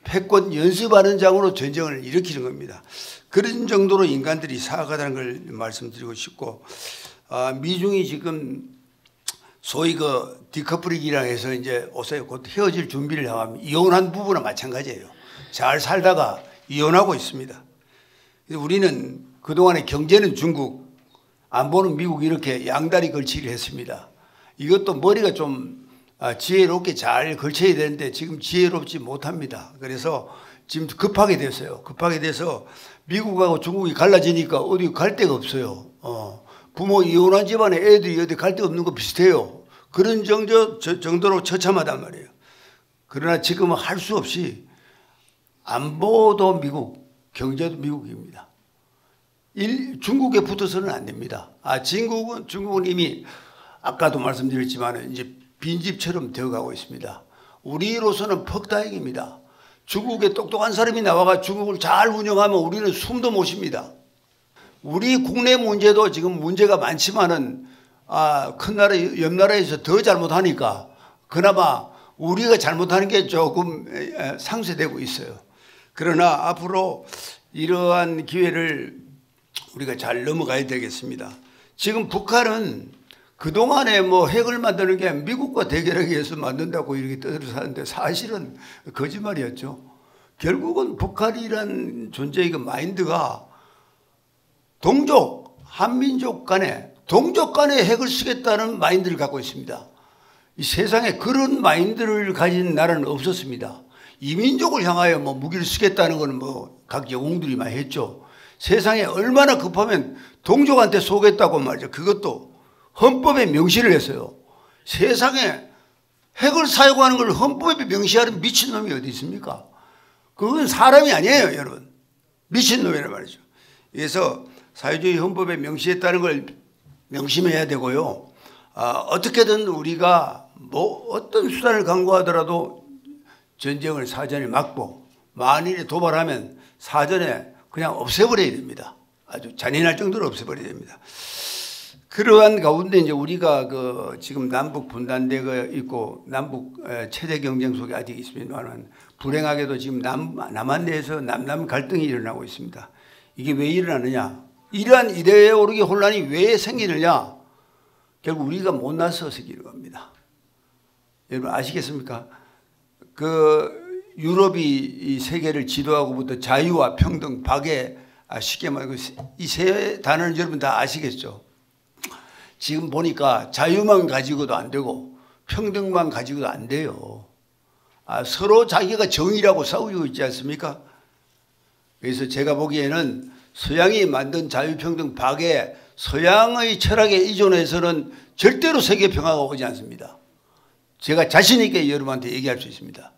패권 연습하는 장으로 전쟁을 일으키는 겁니다. 그런 정도로 인간들이 사악하다는 걸 말씀드리고 싶고, 미중이 지금 소위 디커플링이라 해서 이제 옷에 곧 헤어질 준비를 하면 이혼한 부부나 마찬가지예요. 잘 살다가 이혼하고 있습니다. 우리는 그동안의 경제는 중국, 안보는 미국 이렇게 양다리 걸치기를 했습니다. 이것도 머리가 좀 지혜롭게 잘 걸쳐야 되는데 지금 지혜롭지 못합니다. 그래서 지금 급하게 됐어요. 급하게 돼서 미국하고 중국이 갈라지니까 어디 갈 데가 없어요. 부모 이혼한 집안에 애들이 어디 갈 데 없는 거 비슷해요. 그런 정도로 처참하단 말이에요. 그러나 지금은 할 수 없이 안보도 미국, 경제도 미국입니다. 중국에 붙어서는 안 됩니다. 중국은 이미 아까도 말씀드렸지만 이제 빈집처럼 되어가고 있습니다. 우리로서는 퍽다행입니다. 중국에 똑똑한 사람이 나와가 중국을 잘 운영하면 우리는 숨도 못 쉽니다. 우리 국내 문제도 지금 문제가 많지만은 큰 나라, 옆 나라에서 더 잘못하니까 그나마 우리가 잘못하는 게 조금 상쇄되고 있어요. 그러나 앞으로 이러한 기회를 우리가 잘 넘어가야 되겠습니다. 지금 북한은 그동안에 뭐 핵을 만드는 게 미국과 대결하기 위해서 만든다고 이렇게 떠들었는데 사실은 거짓말이었죠. 결국은 북한이란 존재의 그 마인드가 동족, 한민족 간에 동족 간에 핵을 쓰겠다는 마인드를 갖고 있습니다. 이 세상에 그런 마인드를 가진 나라는 없었습니다. 이민족을 향하여 뭐 무기를 쓰겠다는 건 뭐 각 영웅들이 많이 했죠. 세상에 얼마나 급하면 동족한테 쏘겠다고 말이죠. 그것도 헌법에 명시를 했어요. 세상에 핵을 사용하는 걸 헌법에 명시하는 미친놈이 어디 있습니까? 그건 사람이 아니에요, 여러분. 미친놈이란 말이죠. 그래서 사회주의 헌법에 명시했다는 걸 명심해야 되고요. 어떻게든 우리가 뭐 어떤 수단을 강구하더라도 전쟁을 사전에 막고 만일에 도발하면 사전에 그냥 없애버려야 됩니다. 아주 잔인할 정도로 없애버려야 됩니다. 그러한 가운데 이제 우리가 그 지금 남북 분단대가 있고 남북 체제 경쟁 속에 아직 있습니다만 불행하게도 지금 남한 내에서 남남 갈등이 일어나고 있습니다. 이게 왜 일어나느냐? 이러한 이데올로기 혼란이 왜 생기느냐? 결국 우리가 못나서 생기는 겁니다. 여러분 아시겠습니까? 그 유럽이 이 세계를 지도하고부터 자유와 평등, 박애, 쉽게 말하고 이 세 단어는 여러분 다 아시겠죠? 지금 보니까 자유만 가지고도 안 되고 평등만 가지고도 안 돼요. 서로 자기가 정의라고 싸우고 있지 않습니까? 그래서 제가 보기에는 서양이 만든 자유평등 박애, 서양의 철학에 의존해서는 절대로 세계 평화가 오지 않습니다. 제가 자신 있게 여러분한테 얘기할 수 있습니다.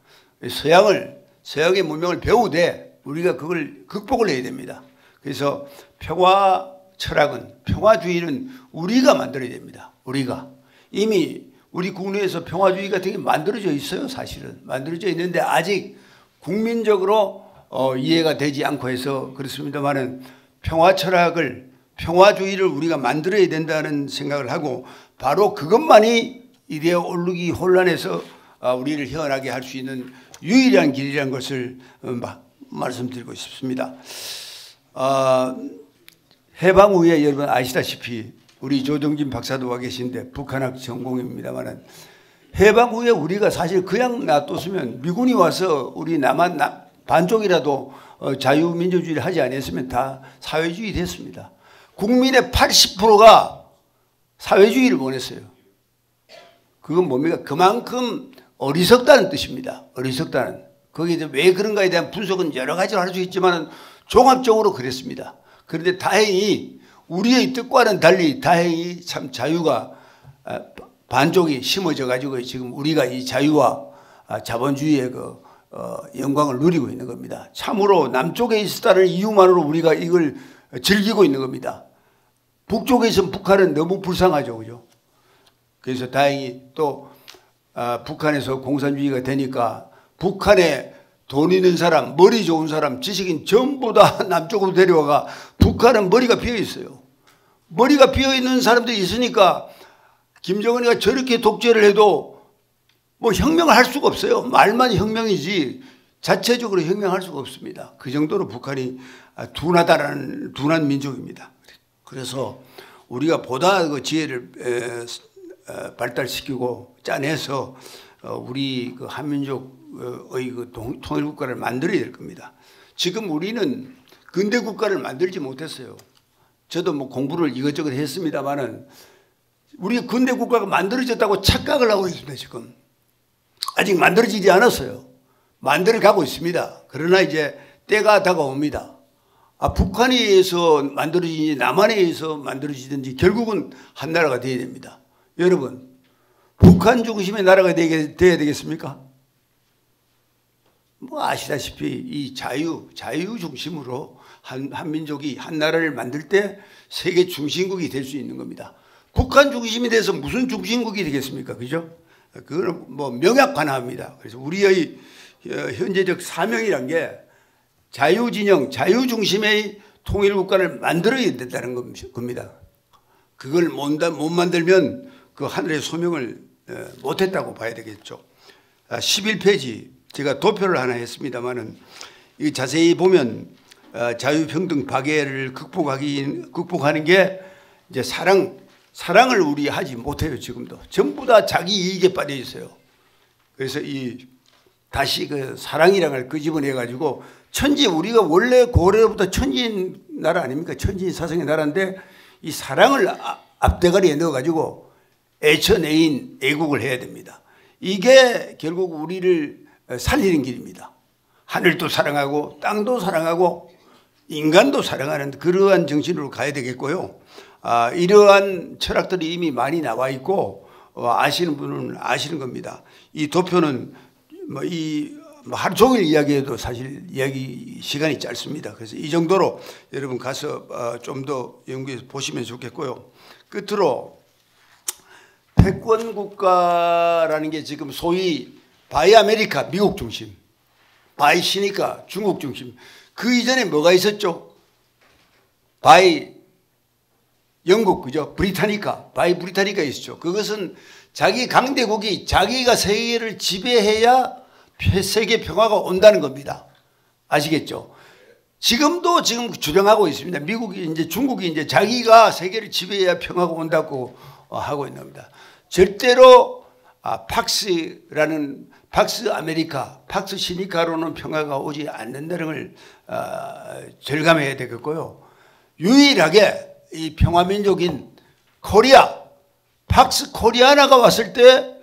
서양의 문명을 배우되 우리가 그걸 극복을 해야 됩니다. 그래서 평화 철학은, 평화주의는 우리가 만들어야 됩니다. 우리가. 이미 우리 국내에서 평화주의 같은 게 만들어져 있어요. 사실은 만들어져 있는데 아직 국민적으로 이해가 되지 않고 해서 그렇습니다만은 평화 철학을, 평화주의를 우리가 만들어야 된다는 생각을 하고 바로 그것만이 이데올로기 혼란에서 우리를 헤어나게 할 수 있는 유일한 길이라는 것을 말씀드리고 싶습니다. 해방 후에 여러분 아시다시피 우리 조정진 박사도 와 계신데 북한학 전공입니다만 해방 후에 우리가 사실 그냥 놔뒀으면 미군이 와서 우리 남한 반쪽이라도 자유민주주의를 하지 않았으면 다 사회주의 됐습니다. 국민의 80%가 사회주의를 원했어요. 그건 뭡니까? 그만큼 어리석다는 뜻입니다. 어리석다는. 거기에 왜 그런가에 대한 분석은 여러 가지로 할 수 있지만 종합적으로 그랬습니다. 그런데 다행히 우리의 뜻과는 달리 다행히 참 자유가 반쪽이 심어져 가지고 지금 우리가 이 자유와 자본주의의 그 영광을 누리고 있는 겁니다. 참으로 남쪽에 있었다는 이유만으로 우리가 이걸 즐기고 있는 겁니다. 북쪽에 있으면 북한은 너무 불쌍하죠. 그죠? 그래서 다행히 또 북한에서 공산주의가 되니까 북한에 돈 있는 사람, 머리 좋은 사람, 지식인 전부 다 남쪽으로 데려와가 북한은 머리가 비어 있어요. 머리가 비어 있는 사람들이 있으니까 김정은이가 저렇게 독재를 해도 뭐 혁명을 할 수가 없어요. 말만 혁명이지 자체적으로 혁명할 수가 없습니다. 그 정도로 북한이 둔한 민족입니다. 그래서 우리가 보다 그 지혜를 발달시키고 짜내서 우리 그 한민족의 그 통일국가를 만들어야 될 겁니다. 지금 우리는 근대 국가를 만들지 못했어요. 저도 뭐 공부를 이것저것 했습니다만은 우리 근대 국가가 만들어졌다고 착각을 하고 있습니다. 지금 아직 만들어지지 않았어요. 만들어 가고 있습니다. 그러나 이제 때가 다가옵니다. 북한에서 만들어지든지 남한에서 만들어지든지 결국은 한 나라가 되어야 됩니다. 여러분, 북한 중심의 나라가 돼야 되겠습니까? 뭐 아시다시피 이 자유 중심으로 한민족이 한 나라를 만들 때 세계 중심국이 될 수 있는 겁니다. 북한 중심이 돼서 무슨 중심국이 되겠습니까? 그죠? 그거는 뭐 명약관화입니다. 그래서 우리의 현재적 사명이란 게 자유진영, 자유중심의 통일국가를 만들어야 된다는 겁니다. 그걸 못 만들면 그 하늘의 소명을 못했다고 봐야 되겠죠. 11페이지 제가 도표를 하나 했습니다만은 이 자세히 보면 자유평등 박애를 극복하는 게 이제 사랑을 우리 하지 못해요. 지금도 전부 다 자기 이익에 빠져 있어요. 그래서 다시 그 사랑이라는 걸 끄집어내 가지고 우리가 원래 고려부터 천지인 나라 아닙니까? 천지인 사상의 나라인데 이 사랑을 앞대가리에 넣어 가지고 애처내인 애국을 해야 됩니다. 이게 결국 우리를 살리는 길입니다. 하늘도 사랑하고 땅도 사랑하고 인간도 사랑하는 그러한 정신으로 가야 되겠고요. 이러한 철학들이 이미 많이 나와 있고 아시는 분은 아시는 겁니다. 이 도표는 하루 종일 이야기해도 사실 이야기 시간이 짧습니다. 그래서 이 정도로 여러분 가서 좀 더 연구해서 보시면 좋겠고요. 끝으로 패권 국가라는 게 지금 소위 바이 아메리카 미국 중심, 바이 시니까 중국 중심. 그 이전에 뭐가 있었죠? 바이 영국, 그죠? 바이 브리타니카 있었죠. 그것은 자기 강대국이 자기가 세계를 지배해야 세계 평화가 온다는 겁니다. 아시겠죠? 지금도 주장하고 있습니다. 중국이 이제 자기가 세계를 지배해야 평화가 온다고 하고 있는 겁니다. 절대로 팍스 아메리카, 팍스 시니카로는 평화가 오지 않는다는 걸 절감해야 되겠고요. 유일하게 이 평화민족인 팍스 코리아나가 왔을 때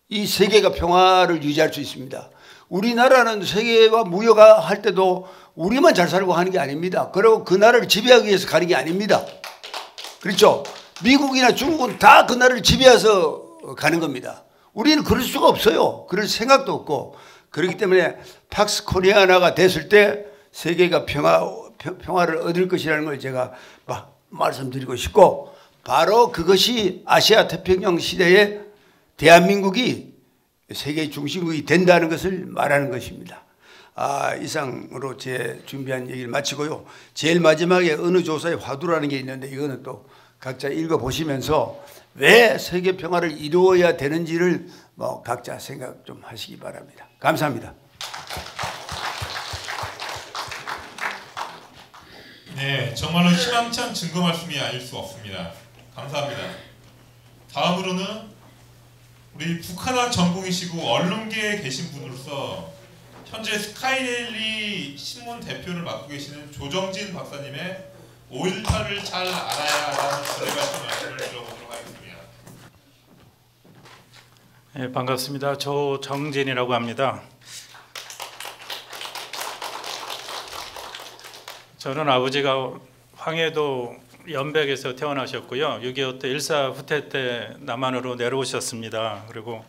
이 세계가 평화를 유지할 수 있습니다. 우리나라는 세계와 무역할 때도 우리만 잘 살고 하는 게 아닙니다. 그리고 그 나라를 지배하기 위해서 가는 게 아닙니다. 그렇죠? 미국이나 중국은 다 그 나라를 지배해서 가는 겁니다. 우리는 그럴 수가 없어요. 그럴 생각도 없고. 그렇기 때문에 팍스 코리아나가 됐을 때 세계가 평화를 얻을 것이라는 걸 제가 말씀드리고 싶고, 바로 그것이 아시아 태평양 시대에 대한민국이 세계 중심국이 된다는 것을 말하는 것입니다. 이상으로 제 준비한 얘기를 마치고요. 제일 마지막에 어느 조사의 화두라는 게 있는데 이거는 또 각자 읽어보시면서 왜 세계 평화를 이루어야 되는지를 각자 생각 좀 하시기 바랍니다. 감사합니다. 네, 정말로 희망찬 증거 말씀이 아닐 수 없습니다. 감사합니다. 다음으로는 우리 북한학 전공이시고 언론계에 계신 분으로서 현재 스카이데일리 신문 대표를 맡고 계시는 조정진 박사님의 5.18을 잘 알아야 한다는 주제 같은 말씀을 들어보도록 하겠습니다. 네, 반갑습니다. 조정진이라고 합니다. 저는 아버지가 황해도 연백에서 태어나셨고요. 6.25 때 일사 후퇴 때 남한으로 내려오셨습니다. 그리고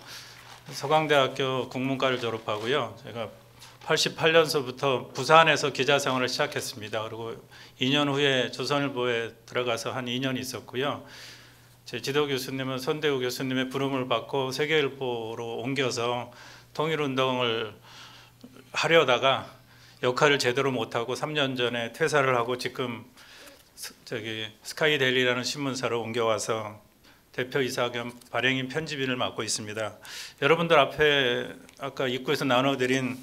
서강대학교 국문과를 졸업하고요. 제가 88년서부터 부산에서 기자 생활을 시작했습니다. 그리고 2년 후에 조선일보에 들어가서 한 2년 있었고요. 제 지도 교수님은 손대우 교수님의 부름을 받고 세계일보로 옮겨서 통일운동을 하려다가 역할을 제대로 못하고 3년 전에 퇴사를 하고 지금 스카이데일리라는 신문사로 옮겨와서 대표이사 겸 발행인 편집인을 맡고 있습니다. 여러분들 앞에 아까 입구에서 나눠드린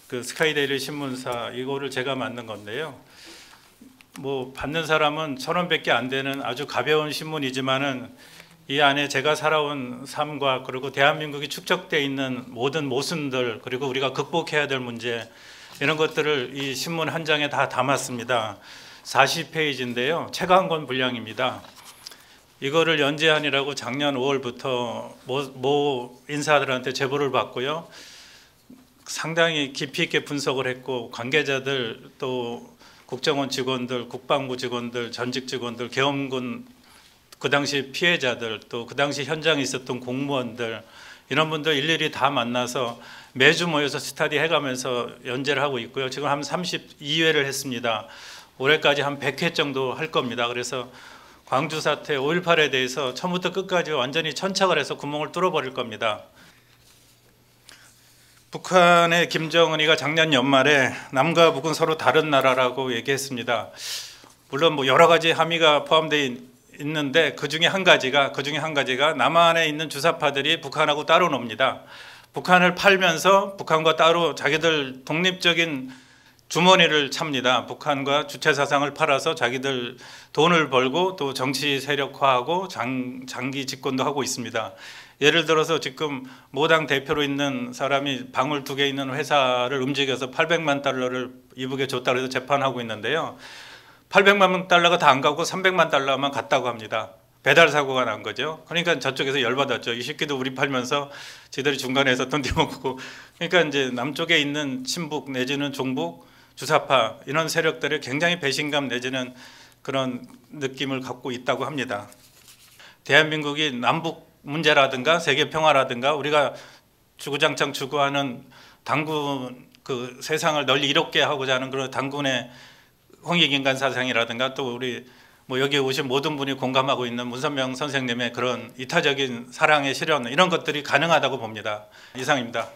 그 스카이데일리 신문사 이거를 제가 만든 건데요. 받는 사람은 1,000원밖에 안 되는 아주 가벼운 신문이지만은 이 안에 제가 살아온 삶과 그리고 대한민국이 축적되어 있는 모든 모순들 그리고 우리가 극복해야 될 문제 이런 것들을 이 신문 한 장에 다 담았습니다. 40페이지인데요. 책 한 권 분량입니다. 이거를 연재하느라고 작년 5월부터 모 인사들한테 제보를 받고요. 상당히 깊이 있게 분석을 했고 관계자들 또 국정원 직원들, 국방부 직원들, 전직 직원들, 계엄군 그 당시 피해자들 또 그 당시 현장에 있었던 공무원들 이런 분들 일일이 다 만나서 매주 모여서 스터디 해가면서 연재를 하고 있고요. 지금 한 32회를 했습니다. 올해까지 한 100회 정도 할 겁니다. 그래서 광주 사태 5.18에 대해서 처음부터 끝까지 완전히 천착을 해서 구멍을 뚫어버릴 겁니다. 북한의 김정은이가 작년 연말에 남과 북은 서로 다른 나라라고 얘기했습니다. 물론 뭐 여러 가지 함의가 포함되어 있는데 그 중에 한 가지가 남한에 있는 주사파들이 북한하고 따로 놉니다. 북한을 팔면서 북한과 따로 자기들 독립적인 주머니를 찹니다. 북한과 주체 사상을 팔아서 자기들 돈을 벌고 또 정치 세력화하고 장기 집권도 하고 있습니다. 예를 들어서 지금 모당 대표로 있는 사람이 방울 2개 있는 회사를 움직여서 800만 달러를 이북에 줬다고 해서 재판하고 있는데요. 800만 달러가 다 안 가고 300만 달러만 갔다고 합니다. 배달 사고가 난 거죠. 그러니까 저쪽에서 열받았죠. 이 새끼도 우리 팔면서 지들이 중간에서 돈 떼먹고. 그러니까 이제 남쪽에 있는 친북 내지는 종북 주사파 이런 세력들이 굉장히 배신감 내지는 그런 느낌을 갖고 있다고 합니다. 대한민국이 남북 문제라든가 세계 평화라든가 우리가 주구장창 추구하는 당군 그 세상을 널리 이롭게 하고자 하는 그런 당군의 홍익인간 사상이라든가 또 우리 뭐 여기 오신 모든 분이 공감하고 있는 문선명 선생님의 그런 이타적인 사랑의 실현 이런 것들이 가능하다고 봅니다. 이상입니다.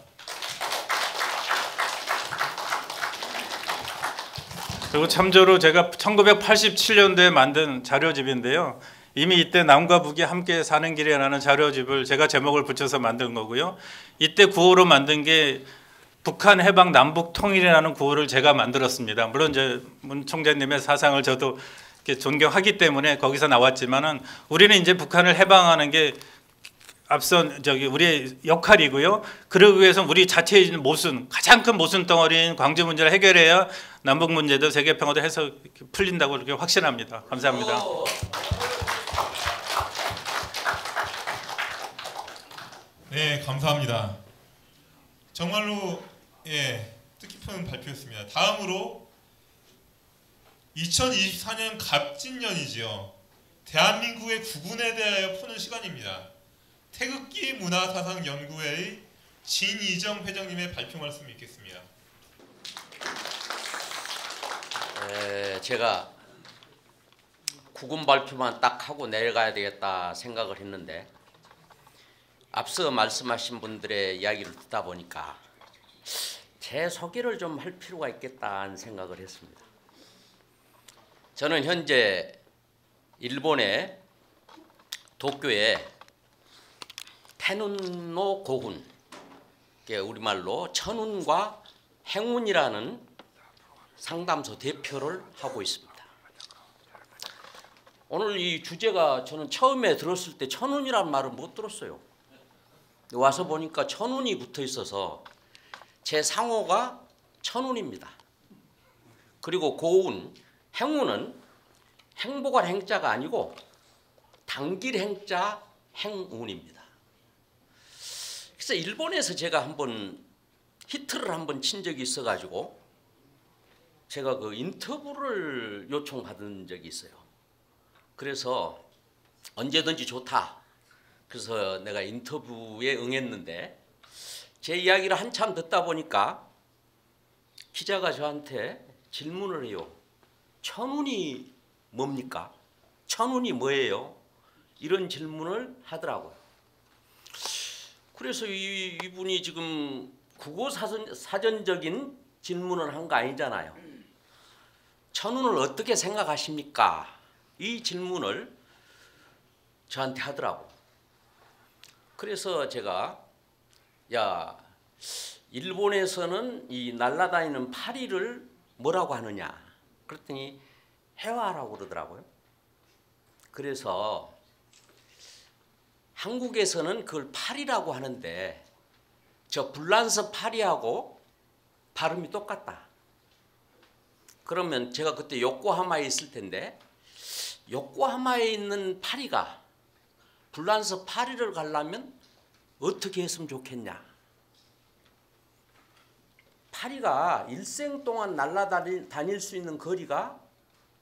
그리고 참조로 제가 1987년도에 만든 자료집인데요. 이미 이때 남과 북이 함께 사는 길이라는 자료집을 제가 제목을 붙여서 만든 거고요. 이때 구호로 만든 게 북한 해방 남북 통일이라는 구호를 제가 만들었습니다. 물론 이제 문 총재님의 사상을 저도 이렇게 존경하기 때문에 거기서 나왔지만은 우리는 이제 북한을 해방하는 게 앞선 우리의 역할이고요. 그러기 위해서 우리 자체에 있는 모순, 가장 큰 모순 덩어리인 광주 문제를 해결해야 남북 문제도 세계 평화도 해서 풀린다고 이렇게 확신합니다. 감사합니다. 네, 감사합니다. 정말로 뜻깊은 발표였습니다. 다음으로 2024년 갑진년이지요. 대한민국의 국운에 대하여 푸는 시간입니다. 태극기 문화사상연구회의 진이정 회장님의 발표 말씀 있겠습니다. 제가 국운 발표만 딱 하고 내려가야 되겠다 생각을 했는데 앞서 말씀하신 분들의 이야기를 듣다 보니까 제 소개를 좀 할 필요가 있겠다는 생각을 했습니다. 저는 현재 일본의 도쿄에 텐운노 고군, 우리말로 천운과 행운이라는 상담소 대표를 하고 있습니다. 오늘 이 주제가 저는 처음에 들었을 때 천운이라는 말을 못 들었어요. 와서 보니까 천운이 붙어 있어서 제 상호가 천운입니다. 그리고 고운, 행운은 행복한 행자가 아니고 당길 행자 행운입니다. 그래서 일본에서 제가 한번 히트를 한번 친 적이 있어가지고 제가 그 인터뷰를 요청받은 적이 있어요. 그래서 언제든지 좋다. 그래서 내가 인터뷰에 응했는데 제 이야기를 한참 듣다 보니까 기자가 저한테 질문을 해요. 천운이 뭡니까? 천운이 뭐예요? 이런 질문을 하더라고요. 그래서 이분이 지금 국어 사전적인 질문을 한 거 아니잖아요. 천운을 어떻게 생각하십니까? 이 질문을 저한테 하더라고. 그래서 제가 일본에서는 이 날아다니는 파리를 뭐라고 하느냐? 그랬더니 해화라고 그러더라고요. 그래서 한국에서는 그걸 파리라고 하는데 저 불란서 파리하고 발음이 똑같다. 그러면 제가 그때 요코하마에 있을 텐데 요코하마에 있는 파리가 불란서 파리를 가려면 어떻게 했으면 좋겠냐. 파리가 일생 동안 날아다닐 수 있는 거리가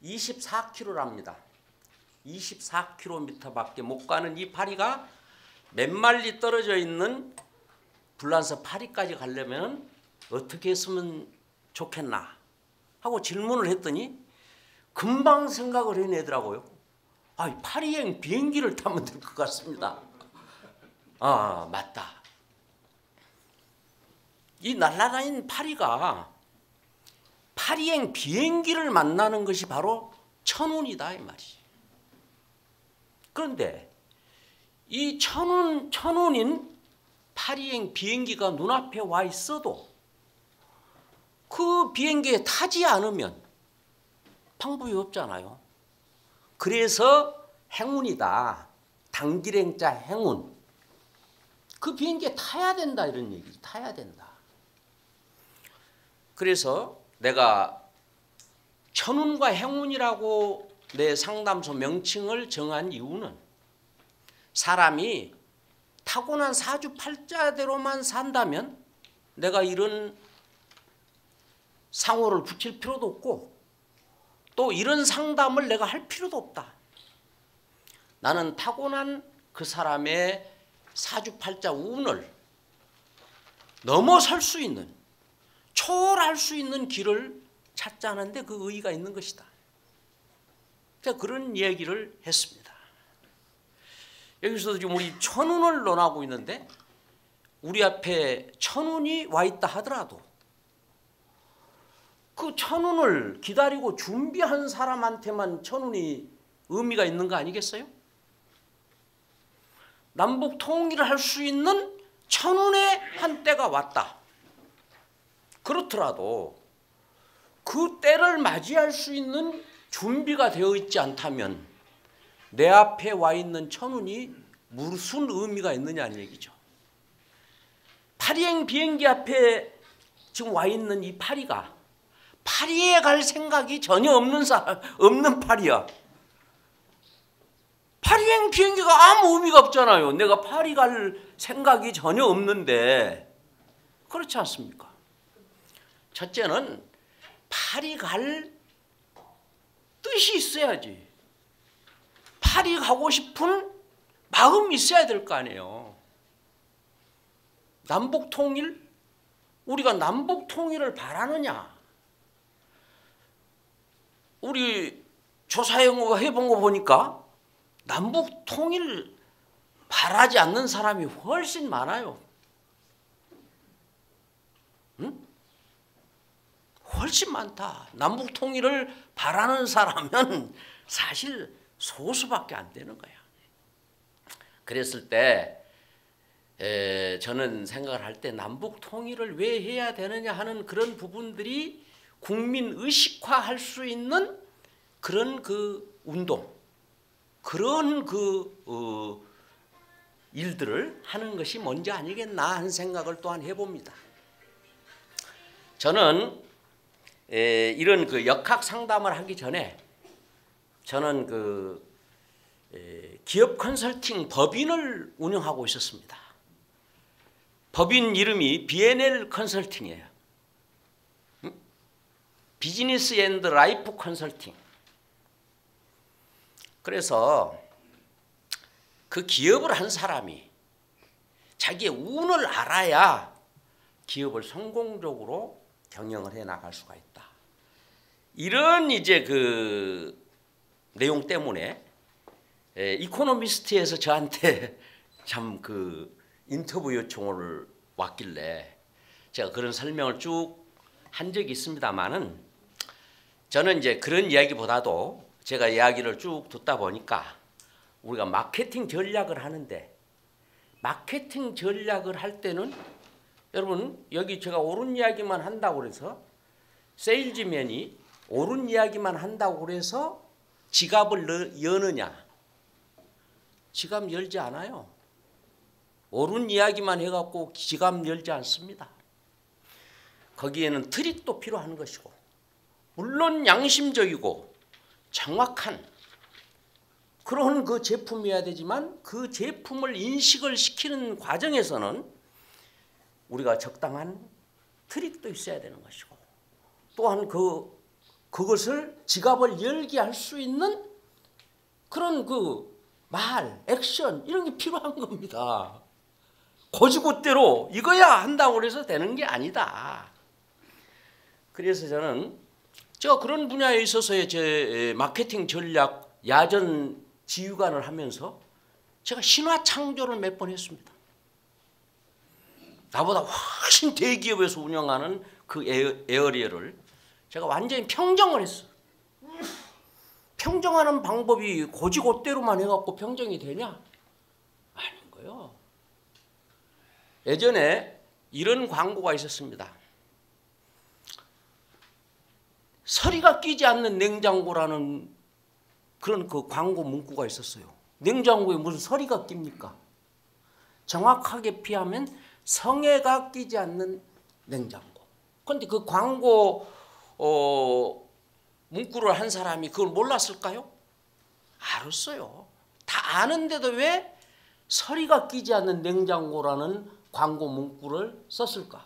24km랍니다. 24km밖에 못 가는 이 파리가 몇 마리 떨어져 있는 불란서 파리까지 가려면 어떻게 했으면 좋겠나 하고 질문을 했더니 금방 생각을 해내더라고요. 아, 파리행 비행기를 타면 될 것 같습니다. 아, 맞다. 이 날아다니는 파리가 파리행 비행기를 만나는 것이 바로 천운이다 이 말이지. 그런데 이 천운인 파리행 비행기가 눈앞에 와 있어도 그 비행기에 타지 않으면 방법이 없잖아요. 그래서 행운이다. 단기행자 행운. 그 비행기에 타야 된다 이런 얘기지. 타야 된다. 그래서 내가 천운과 행운이라고 내 상담소 명칭을 정한 이유는 사람이 타고난 사주팔자대로만 산다면 내가 이런 상호를 붙일 필요도 없고 또 이런 상담을 내가 할 필요도 없다. 나는 타고난 그 사람의 사주팔자 운을 넘어설 수 있는, 초월할 수 있는 길을 찾자는데 그 의의가 있는 것이다. 제가 그런 얘기를 했습니다. 여기서 지금 우리 천운을 논하고 있는데 우리 앞에 천운이 와 있다 하더라도 그 천운을 기다리고 준비한 사람한테만 천운이 의미가 있는 거 아니겠어요? 남북 통일을 할 수 있는 천운의 한때가 왔다. 그렇더라도 그 때를 맞이할 수 있는 준비가 되어 있지 않다면 내 앞에 와 있는 천운이 무슨 의미가 있느냐는 얘기죠. 파리행 비행기 앞에 지금 와 있는 이 파리가 파리에 갈 생각이 전혀 없는 파리야. 파리행 비행기가 아무 의미가 없잖아요. 내가 파리 갈 생각이 전혀 없는데 그렇지 않습니까? 첫째는 파리 갈 뜻이 있어야지. 파리 가고 싶은 마음이 있어야 될 거 아니에요. 남북 통일? 우리가 남북 통일을 바라느냐? 우리 조사해본 거 보니까 남북 통일 바라지 않는 사람이 훨씬 많아요. 응? 훨씬 많다. 남북 통일을 바라는 사람은 사실 소수밖에 안 되는 거야. 그랬을 때 저는 생각을 할 때 남북 통일을 왜 해야 되느냐 하는 그런 부분들이 국민 의식화할 수 있는 그런 그 운동, 그런 그 일들을 하는 것이 먼저 아니겠나 하는 생각을 또한 해봅니다. 저는 이런 그 역학 상담을 하기 전에 저는 그 기업 컨설팅 법인을 운영하고 있었습니다. 법인 이름이 B&L 컨설팅이에요. 비즈니스 앤드 라이프 컨설팅. 그래서 그 기업을 한 사람이 자기의 운을 알아야 기업을 성공적으로 경영을 해 나갈 수가 있다. 이런 이제 그 내용 때문에 이코노미스트에서 저한테 참 그 인터뷰 요청을 왔길래 제가 그런 설명을 쭉 한 적이 있습니다만은 저는 이제 그런 이야기보다도 제가 이야기를 쭉 듣다 보니까 우리가 마케팅 전략을 하는데 마케팅 전략을 할 때는 여러분 여기 제가 옳은 이야기만 한다고 그래서 세일즈맨이 옳은 이야기만 한다고 그래서 지갑을 여느냐? 지갑 열지 않아요. 옳은 이야기만 해갖고 지갑 열지 않습니다. 거기에는 트릭도 필요한 것이고 물론 양심적이고 정확한 그런 그 제품이어야 되지만 그 제품을 인식을 시키는 과정에서는 우리가 적당한 트릭도 있어야 되는 것이고 또한 그것을 지갑을 열게 할 수 있는 그런 그 말, 액션 이런 게 필요한 겁니다. 고지고대로 이거야 한다고 해서 되는 게 아니다. 그래서 저는 그런 분야에 있어서의 제 마케팅 전략 야전 지휘관을 하면서 제가 신화 창조를 몇 번 했습니다. 나보다 훨씬 대기업에서 운영하는 그 에어리어를 제가 완전히 평정을 했어요. 평정하는 방법이 고지고대로만 해갖고 평정이 되냐? 아닌 거예요. 예전에 이런 광고가 있었습니다. 서리가 끼지 않는 냉장고라는 그런 그 광고 문구가 있었어요. 냉장고에 무슨 서리가 낍니까? 정확하게 피하면 성에가 끼지 않는 냉장고. 그런데 그 광고 문구를 한 사람이 그걸 몰랐을까요? 알았어요. 다 아는데도 왜 서리가 끼지 않는 냉장고라는 광고 문구를 썼을까?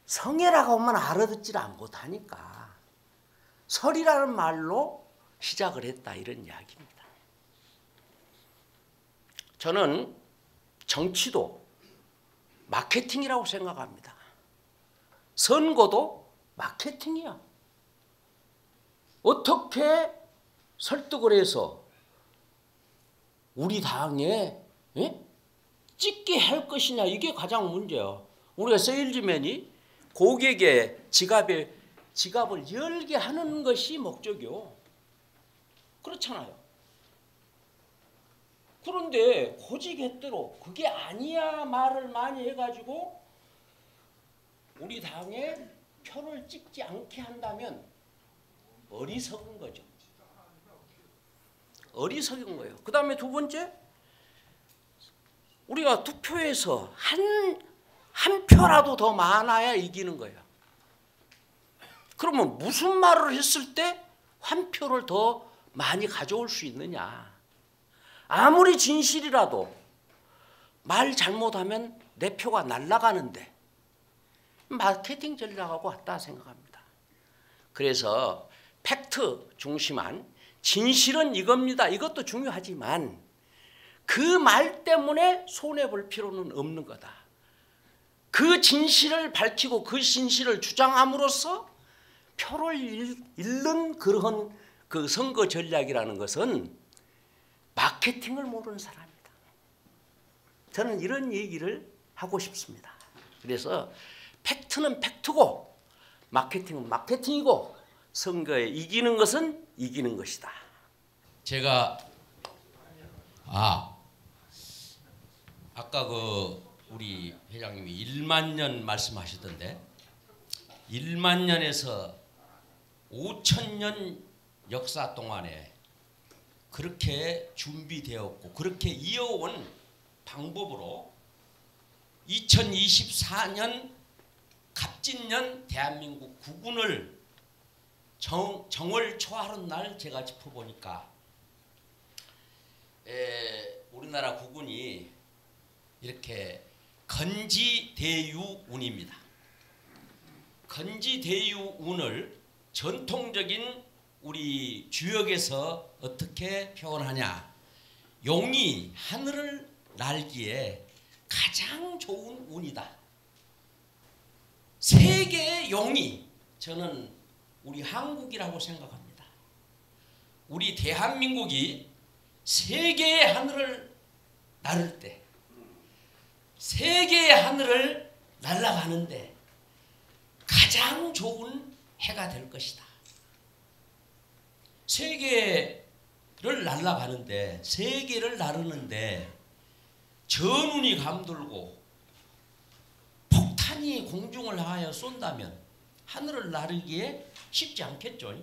성에라고 하면 알아듣지를 못하니까 설이라는 말로 시작을 했다, 이런 이야기입니다. 저는 정치도 마케팅이라고 생각합니다. 선거도 마케팅이야. 어떻게 설득을 해서 우리 당에 찍게 할 것이냐, 이게 가장 문제야. 우리가 세일즈맨이 고객의 지갑을 열게 하는 것이 목적이요. 그렇잖아요. 그런데 고지get대로 그게 아니야 말을 많이 해가지고 우리 당에 표를 찍지 않게 한다면 어리석은 거죠. 어리석은 거예요. 그 다음에 두 번째, 우리가 투표에서 한 표라도 더 많아야 이기는 거예요. 그러면 무슨 말을 했을 때 한 표를 더 많이 가져올 수 있느냐. 아무리 진실이라도 말 잘못하면 내 표가 날아가는데 마케팅 전략하고 같다 생각합니다. 그래서 팩트 중심한 진실은 이겁니다. 이것도 중요하지만 그 말 때문에 손해볼 필요는 없는 거다. 그 진실을 밝히고 그 진실을 주장함으로써 표를 잃는 그런 그 선거 전략이라는 것은 마케팅을 모르는 사람이다. 저는 이런 얘기를 하고 싶습니다. 그래서 팩트는 팩트고 마케팅은 마케팅이고 선거에 이기는 것은 이기는 것이다. 제가 아까 우리 회장님이 1만 년 말씀하시던데 1만 년에서 5천 년 역사 동안에 그렇게 준비되었고 그렇게 이어온 방법으로 2024년 갑진년 대한민국 국운을 정월 초하룻 날 제가 짚어보니까 우리나라 국운이 이렇게 건지대유운입니다. 건지대유운을 전통적인 우리 주역에서 어떻게 표현하냐. 용이 하늘을 날기에 가장 좋은 운이다. 세계의 용이 저는 우리 한국이라고 생각합니다. 우리 대한민국이 세계의 하늘을 나를 때 세계의 하늘을 날아가는데 가장 좋은 해가 될 것이다. 세계를 날아가는데 세계를 나르는데 전운이 감돌고 폭탄이 공중을 향하여 쏜다면 하늘을 나르기에 쉽지 않겠죠.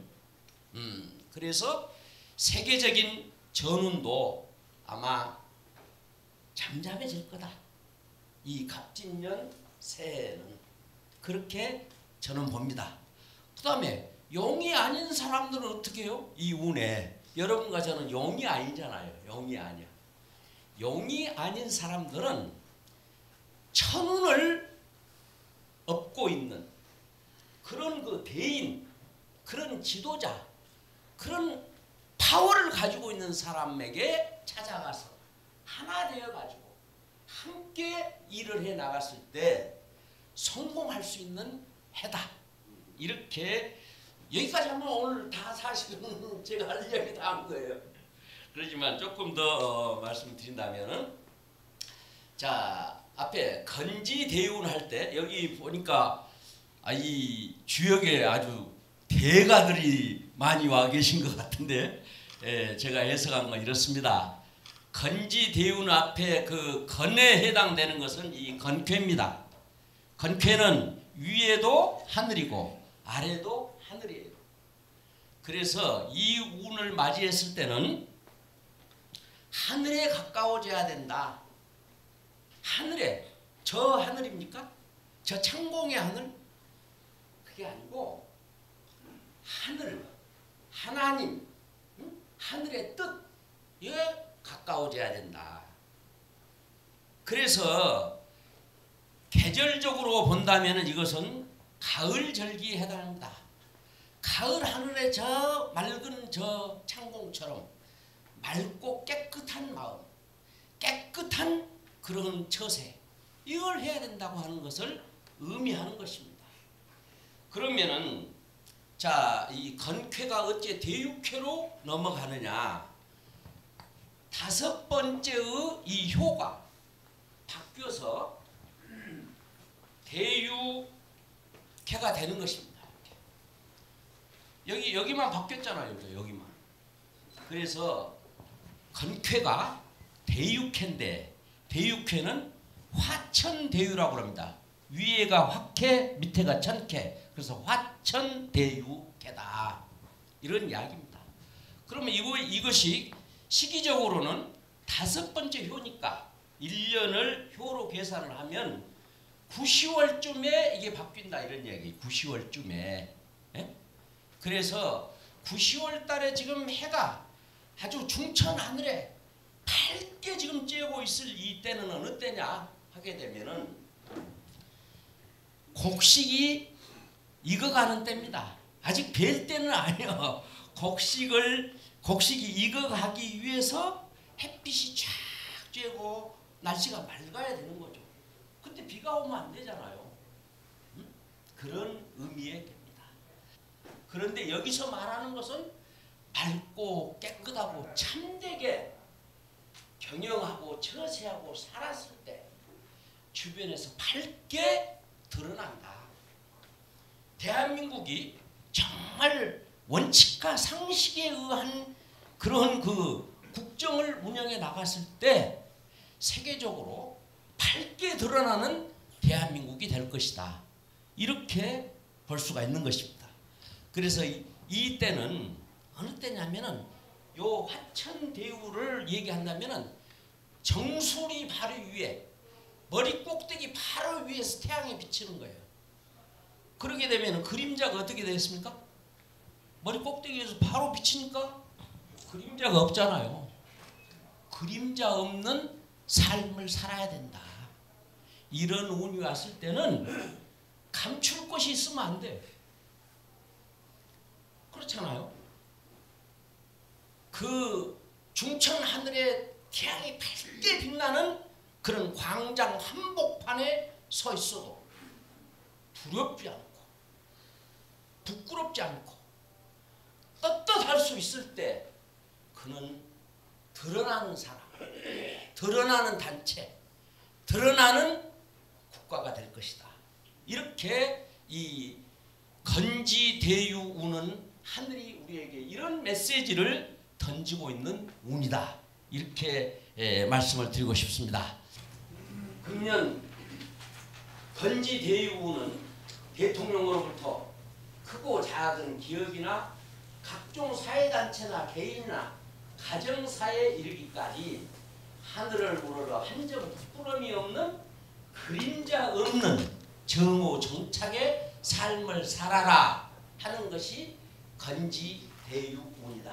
그래서 세계적인 전운도 아마 잠잠해질 거다. 이 갑진년 새해는 그렇게 저는 봅니다. 그 다음에 용이 아닌 사람들은 어떻게 해요? 이 운에 여러분과 저는 용이 아니잖아요. 용이 아니야. 용이 아닌 사람들은 천운을 업고 있는 그런 그 대인, 그런 지도자, 그런 파워를 가지고 있는 사람에게 찾아가서 하나 되어가지고 함께 일을 해 나갔을 때 성공할 수 있는 해다. 이렇게 여기까지 하면 오늘 다 사실은 제가 할 이야기 다 한 거예요. 그렇지만 조금 더 말씀드린다면은, 자, 앞에 건지대운 할 때 여기 보니까 이 주역에 아주 대가들이 많이 와 계신 것 같은데, 제가 해석한 건 이렇습니다. 건지대운 앞에 그 건에 해당되는 것은 이 건쾌입니다. 건쾌는 위에도 하늘이고 아래도 하늘이에요. 그래서 이 운을 맞이했을 때는 하늘에 가까워져야 된다. 하늘에, 저 하늘입니까? 저 창공의 하늘? 그게 아니고 하늘, 하나님, 하늘의 뜻에 가까워져야 된다. 그래서 계절적으로 본다면 이것은 가을 절기에 해당합니다. 가을 하늘의 저 맑은 저 창공처럼 맑고 깨끗한 마음, 깨끗한 그런 처세, 이걸 해야 된다고 하는 것을 의미하는 것입니다. 그러면은 자, 이 건쾌가 어째 대육쾌로 넘어가느냐? 다섯 번째의 이 효가 바뀌어서 대육쾌가 되는 것입니다. 여기만 바뀌었잖아요. 여기만. 그래서 건쾌가 대육쾌인데, 대육쾌는 화천대유라고 합니다. 위에가 화쾌, 밑에가 천쾌. 그래서 화천대유쾌다. 이런 이야기입니다. 그러면 이것이 시기적으로는 다섯 번째 효니까 1년을 효로 계산을 하면 9, 10월쯤에 이게 바뀐다, 이런 얘기. 9, 10월쯤에. 예? 그래서 9, 10월 달에 지금 해가 아주 중천 하늘에 밝게 지금 쬐고 있을 이 때는 어느 때냐 하게 되면은 곡식이 익어가는 때입니다. 아직 뵐 때는 아니요. 곡식이 익어가기 위해서 햇빛이 쫙 쬐고 날씨가 맑아야 되는 거죠. 근데 비가 오면 안 되잖아요. 그런 의미의 때입니다. 그런데 여기서 말하는 것은 밝고 깨끗하고 참되게 경영하고 처세하고 살았을 때 주변에서 밝게 드러난다. 대한민국이 정말 원칙과 상식에 의한 그런 그 국정을 운영해 나갔을 때 세계적으로 밝게 드러나는 대한민국이 될 것이다. 이렇게 볼 수가 있는 것입니다. 그래서 이 때는 어느 때냐면은 요 화천대유를 얘기한다면은 정수리 바로 위에, 머리 꼭대기 바로 위에서 태양이 비치는 거예요. 그러게 되면 그림자가 어떻게 되겠습니까? 머리 꼭대기에서 바로 비치니까 그림자가 없잖아요. 그림자 없는 삶을 살아야 된다. 이런 운이 왔을 때는 감출 것이 있으면 안 돼. 그렇잖아요. 그 중천 하늘에 태양이 밝게 빛나는 그런 광장 한복판에 서 있어도 두렵지 않고 부끄럽지 않고 떳떳할 수 있을 때 그는 드러나는 사람, 드러나는 단체, 드러나는 국가가 될 것이다. 이렇게 이 건지대유운은 하늘이 우리에게 이런 메시지를 던지고 있는 운이다. 이렇게 말씀을 드리고 싶습니다. 금년 건지대유운은 대통령으로부터 크고 작은 기업이나 각종 사회단체나 개인이나 가정사에 이르기까지 하늘을 우러러 한 점 부끄러움이 없는 그림자 없는 정오정착의 삶을 살아라 하는 것이 건지대유운이다.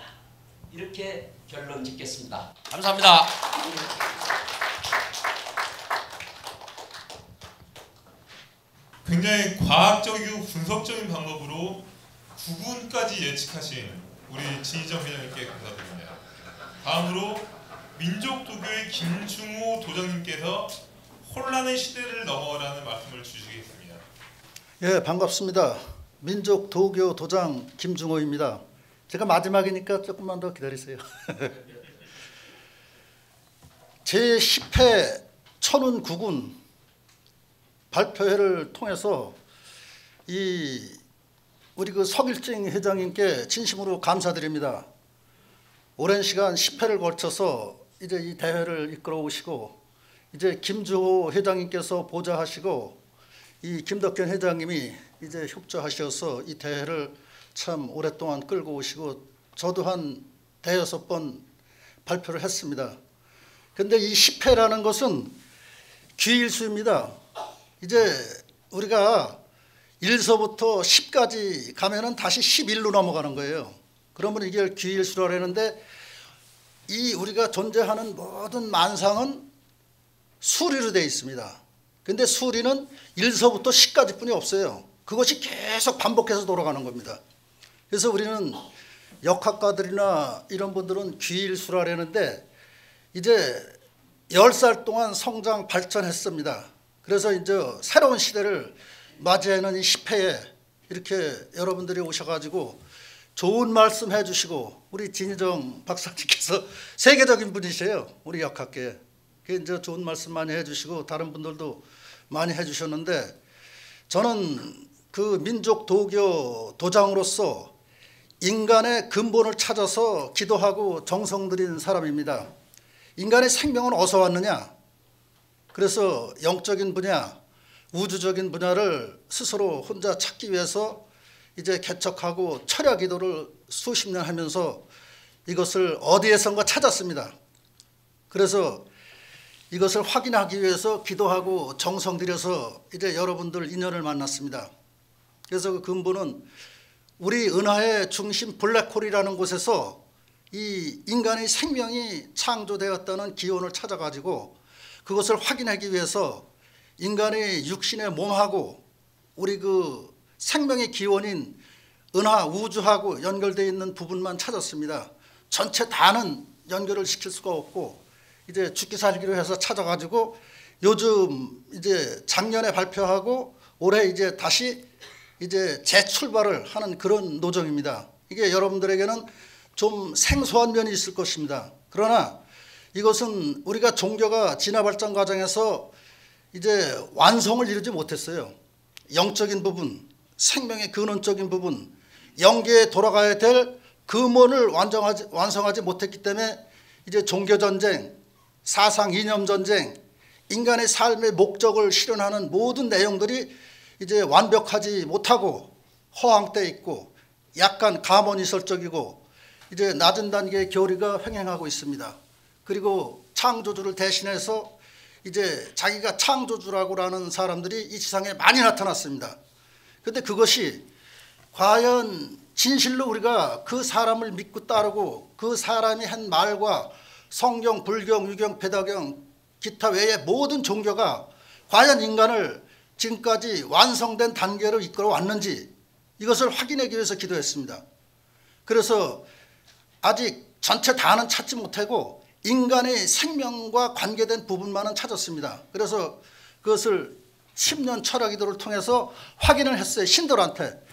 이렇게 결론 짓겠습니다. 감사합니다. 굉장히 과학적이고 분석적인 방법으로 구분까지 예측하신 우리 진희정 회장님께 감사드립니다. 다음으로 민족도교의 김충호 도장님께서 혼란의 시대를 넘어라는 말씀을 주시겠습니다. 예, 반갑습니다. 민족 도교 도장 김중호입니다. 제가 마지막이니까 조금만 더 기다리세요. 제10회 천운구군 발표회를 통해서 우리 그 석일증 회장님께 진심으로 감사드립니다. 오랜 시간 10회를 거쳐서 이제 이 대회를 이끌어 오시고 이제 김주호 회장님께서 보좌하시고 이 김덕현 회장님이 이제 협조하셔서 이 대회를 참 오랫동안 끌고 오시고 저도 한 5-6번 발표를 했습니다. 그런데 이 10회라는 것은 귀일수입니다. 이제 우리가 1서부터 10까지 가면은 다시 11로 넘어가는 거예요. 그러면 이게 귀일수라고 하는데 이 우리가 존재하는 모든 만상은 수리로 되어 있습니다. 근데 수리는 1서부터 10까지 뿐이 없어요. 그것이 계속 반복해서 돌아가는 겁니다. 그래서 우리는 역학가들이나 이런 분들은 귀일수라 하는데 이제 10살 동안 성장 발전했습니다. 그래서 이제 새로운 시대를 맞이하는 이 10회에 이렇게 여러분들이 오셔가지고 좋은 말씀 해주시고 우리 진희정 박사님께서 세계적인 분이세요. 우리 역학계. 이제 좋은 말씀 많이 해주시고 다른 분들도 많이 해주셨는데 저는 그 민족 도교 도장으로서 인간의 근본을 찾아서 기도하고 정성 들인 사람입니다. 인간의 생명은 어디서 왔느냐? 그래서 영적인 분야, 우주적인 분야를 스스로 혼자 찾기 위해서 이제 개척하고 철야 기도를 수십 년 하면서 이것을 어디에선가 찾았습니다. 그래서 이것을 확인하기 위해서 기도하고 정성 들여서 이제 여러분들 인연을 만났습니다. 그래서 그 근본은 우리 은하의 중심 블랙홀이라는 곳에서 이 인간의 생명이 창조되었다는 기원을 찾아가지고 그것을 확인하기 위해서 인간의 육신의 몸하고 우리 그 생명의 기원인 은하 우주하고 연결되어 있는 부분만 찾았습니다. 전체 다는 연결을 시킬 수가 없고 이제 죽기 살기로 해서 찾아가지고 요즘 이제 작년에 발표하고 올해 이제 다시 이제 재출발을 하는 그런 노정입니다. 이게 여러분들에게는 좀 생소한 면이 있을 것입니다. 그러나 이것은 우리가 종교가 진화 발전 과정에서 이제 완성을 이루지 못했어요. 영적인 부분, 생명의 근원적인 부분, 영계에 돌아가야 될 근본을 완성하지 못했기 때문에 이제 종교 전쟁, 사상 이념 전쟁, 인간의 삶의 목적을 실현하는 모든 내용들이 이제 완벽하지 못하고 허황돼 있고 약간 가문이설적이고 이제 낮은 단계의 교리가 횡행하고 있습니다. 그리고 창조주를 대신해서 이제 자기가 창조주라고 하는 사람들이 이 세상에 많이 나타났습니다. 그런데 그것이 과연 진실로 우리가 그 사람을 믿고 따르고 그 사람이 한 말과 성경, 불경, 유경, 배다경, 기타 외의 모든 종교가 과연 인간을 지금까지 완성된 단계로 이끌어 왔는지 이것을 확인하기 위해서 기도했습니다. 그래서 아직 전체 다는 찾지 못하고 인간의 생명과 관계된 부분만은 찾았습니다. 그래서 그것을 10년 철학 기도를 통해서 확인을 했어요. 신들한테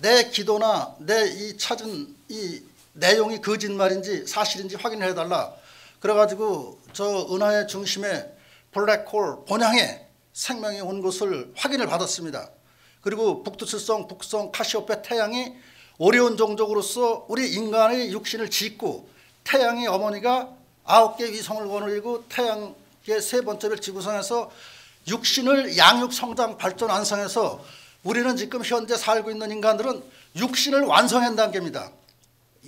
내 기도나 내 이 찾은 이 내용이 거짓말인지 사실인지 확인을 해달라. 그래가지고 저 은하의 중심에 블랙홀 본향에 생명이 온 것을 확인을 받았습니다. 그리고 북두칠성, 북성, 카시오페 태양이 오리온 종족으로서 우리 인간의 육신을 짓고 태양의 어머니가 9개 위성을 거느리고 태양의 3번째 별 지구상에서 육신을 양육 성장 발전 완성해서 우리는 지금 현재 살고 있는 인간들은 육신을 완성한 단계입니다.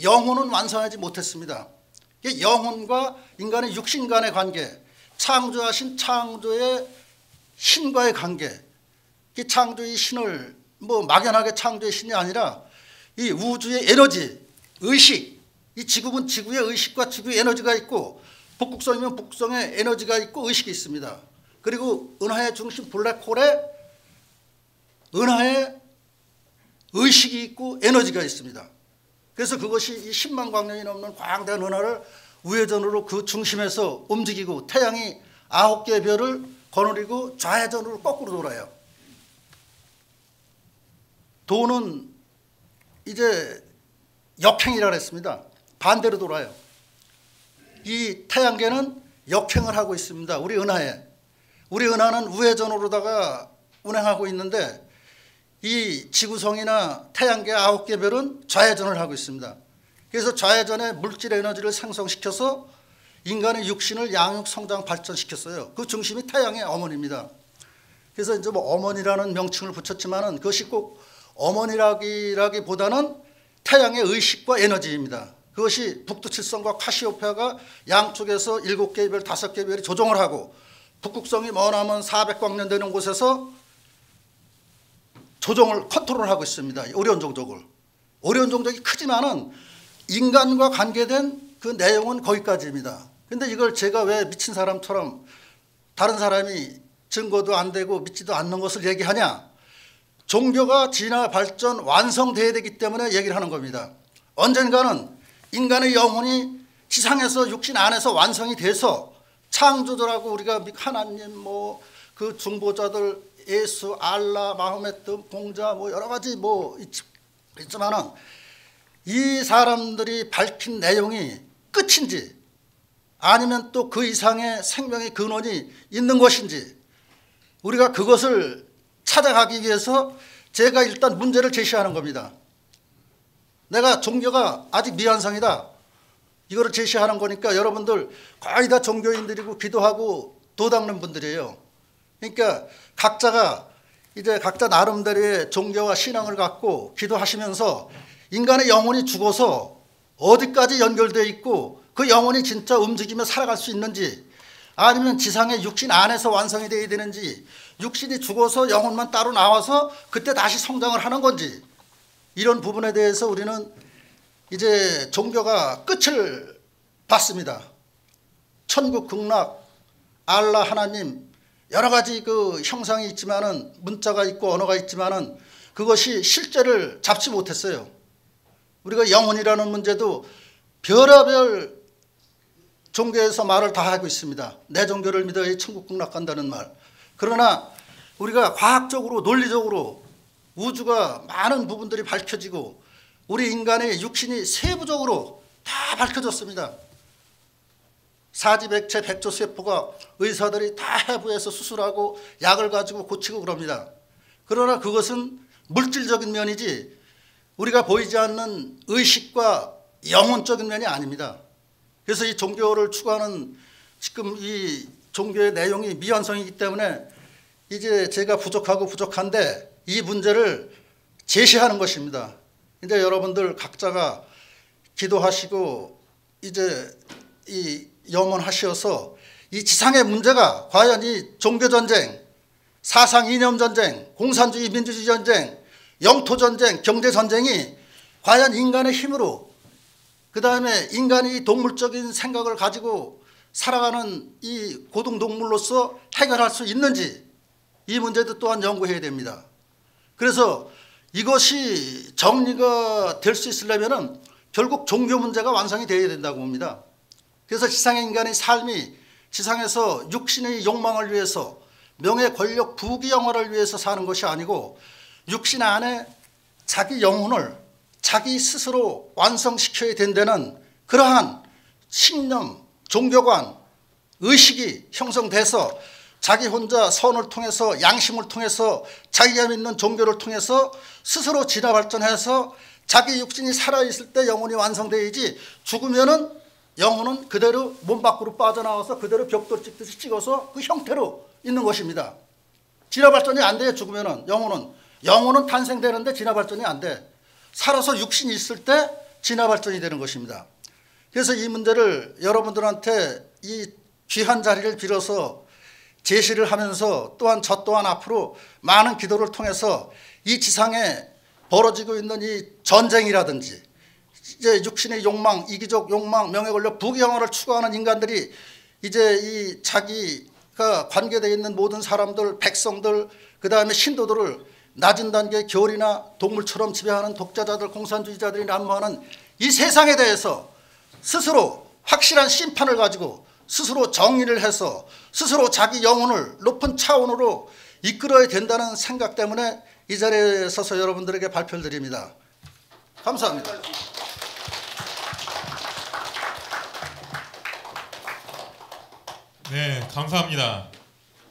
영혼은 완성하지 못했습니다. 영혼과 인간의 육신 간의 관계, 창조하신 창조의 신과의 관계, 이 창조의 신을 뭐 막연하게 창조의 신이 아니라 이 우주의 에너지, 의식, 이 지구는 지구의 의식과 지구의 에너지가 있고 북극성이면 북극성의 에너지가 있고 의식이 있습니다. 그리고 은하의 중심 블랙홀에 은하의 의식이 있고 에너지가 있습니다. 그래서 그것이 이 10만 광년이 넘는 광대한 은하를 우회전으로 그 중심에서 움직이고 태양이 9개의 별을 거느리고 좌회전으로 거꾸로 돌아요. 도는 이제 역행이라 했습니다. 반대로 돌아요. 이 태양계는 역행을 하고 있습니다. 우리 은하에. 우리 은하는 우회전으로다가 운행하고 있는데 이 지구성이나 태양계 9개 별은 좌회전을 하고 있습니다. 그래서 좌회전에 물질 에너지를 생성시켜서 인간의 육신을 양육, 성장, 발전시켰어요. 그 중심이 태양의 어머니입니다. 그래서 이제 뭐 어머니라는 명칭을 붙였지만은 그것이 꼭 어머니라기보다는 태양의 의식과 에너지입니다. 그것이 북두칠성과 카시오페아가 양쪽에서 7개의 별, 5개의 별이 조종을 하고 북극성이 머나먼 400광년 되는 곳에서 조종을 컨트롤하고 있습니다. 오리온 종족을. 오리온 종족이 크지만은 인간과 관계된 그 내용은 거기까지입니다. 근데 이걸 제가 왜 미친 사람처럼 다른 사람이 증거도 안 되고 믿지도 않는 것을 얘기하냐? 종교가 진화, 발전, 완성돼야 되기 때문에 얘기를 하는 겁니다. 언젠가는 인간의 영혼이 지상에서 육신 안에서 완성이 돼서 창조주라고 우리가 하나님 뭐 그 중보자들 예수, 알라, 마호메트, 공자 뭐 여러 가지 뭐 있지만은 이 사람들이 밝힌 내용이 끝인지 아니면 또 그 이상의 생명의 근원이 있는 것인지 우리가 그것을 찾아가기 위해서 제가 일단 문제를 제시하는 겁니다. 내가 종교가 아직 미완성이다. 이거를 제시하는 거니까 여러분들 거의 다 종교인들이고 기도하고 도 닦는 분들이에요. 그러니까 각자가 이제 각자 나름대로의 종교와 신앙을 갖고 기도하시면서 인간의 영혼이 죽어서 어디까지 연결되어 있고 그 영혼이 진짜 움직이며 살아갈 수 있는지 아니면 지상의 육신 안에서 완성이 되어야 되는지 육신이 죽어서 영혼만 따로 나와서 그때 다시 성장을 하는 건지 이런 부분에 대해서 우리는 이제 종교가 끝을 봤습니다. 천국, 극락, 알라, 하나님 여러 가지 그 형상이 있지만은 문자가 있고 언어가 있지만은 그것이 실제를 잡지 못했어요. 우리가 영혼이라는 문제도 별의별 종교에서 말을 다 하고 있습니다. 내 종교를 믿어야 천국 극락 간다는 말. 그러나 우리가 과학적으로 논리적으로 우주가 많은 부분들이 밝혀지고 우리 인간의 육신이 세부적으로 다 밝혀졌습니다. 사지백체 백조세포가 의사들이 다 해부해서 수술하고 약을 가지고 고치고 그럽니다. 그러나 그것은 물질적인 면이지 우리가 보이지 않는 의식과 영혼적인 면이 아닙니다. 그래서 이 종교를 추구하는 지금 이 종교의 내용이 미완성이기 때문에 이제 제가 부족한데 이 문제를 제시하는 것입니다. 이제 여러분들 각자가 기도하시고 이제 이 염원하셔서 이 지상의 문제가 과연 이 종교전쟁, 사상 이념 전쟁, 공산주의 민주주의 전쟁, 영토 전쟁, 경제 전쟁이 과연 인간의 힘으로 그 다음에 인간이 동물적인 생각을 가지고 살아가는 이 고등동물로서 해결할 수 있는지 이 문제도 또한 연구해야 됩니다. 그래서 이것이 정리가 될 수 있으려면 결국 종교 문제가 완성이 되어야 된다고 봅니다. 그래서 지상의 인간의 삶이 지상에서 육신의 욕망을 위해서 명예, 권력, 부귀, 영화를 위해서 사는 것이 아니고 육신 안에 자기 영혼을 자기 스스로 완성시켜야 된다는 그러한 신념, 종교관, 의식이 형성돼서 자기 혼자 선을 통해서 양심을 통해서 자기가 믿는 종교를 통해서 스스로 진화 발전해서 자기 육신이 살아있을 때 영혼이 완성돼야지 죽으면은 영혼은 그대로 몸 밖으로 빠져나와서 그대로 벽돌 찍듯이 찍어서 그 형태로 있는 것입니다. 진화 발전이 안 돼요. 죽으면은 영혼은 탄생되는데 진화 발전이 안 돼. 살아서 육신이 있을 때 진화 발전이 되는 것입니다. 그래서 이 문제를 여러분들한테 이 귀한 자리를 빌어서 제시를 하면서 또한 저 또한 앞으로 많은 기도를 통해서 이 지상에 벌어지고 있는 이 전쟁이라든지 이제 육신의 욕망, 이기적 욕망, 명예 권력, 부귀 영화를 추구하는 인간들이 이제 이 자기가 관계되어 있는 모든 사람들, 백성들, 그 다음에 신도들을 낮은 단계의 겨울이나 동물처럼 지배하는 독자자들, 공산주의자들이 난무하는 이 세상에 대해서 스스로 확실한 심판을 가지고 스스로 정리를 해서 스스로 자기 영혼을 높은 차원으로 이끌어야 된다는 생각 때문에 이 자리에 서서 여러분들에게 발표를 드립니다. 감사합니다. 네, 감사합니다.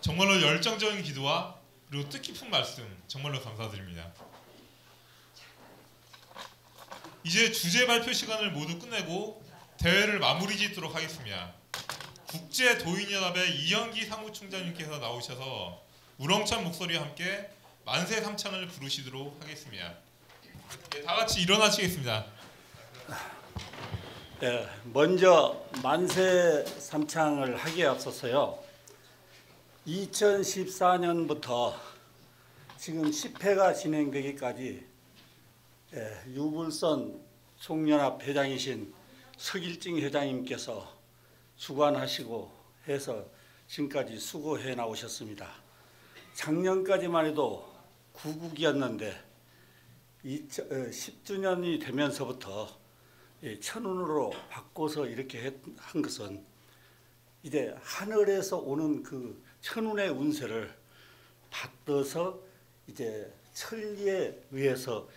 정말로 열정적인 기도와 그리고 뜻깊은 말씀 정말로 감사드립니다. 이제 주제 발표 시간을 모두 끝내고 대회를 마무리 짓도록 하겠습니다. 국제도인연합의 이영기 사무총장님께서 나오셔서 우렁찬 목소리와 함께 만세 삼창을 부르시도록 하겠습니다. 네, 다 같이 일어나시겠습니다. 네, 먼저 만세 삼창을 하기에 앞서서요. 2014년부터 지금 10회가 진행되기까지 유불선 총연합 회장이신 서길증 회장님께서 수관하시고 해서 지금까지 수고해 나오셨습니다. 작년까지만 해도 구국이었는데 10주년이 되면서부터 천운으로 바꿔서 이렇게 한 것은 이제 하늘에서 오는 그 천운의 운세를 받아서 이제 천리에 의해서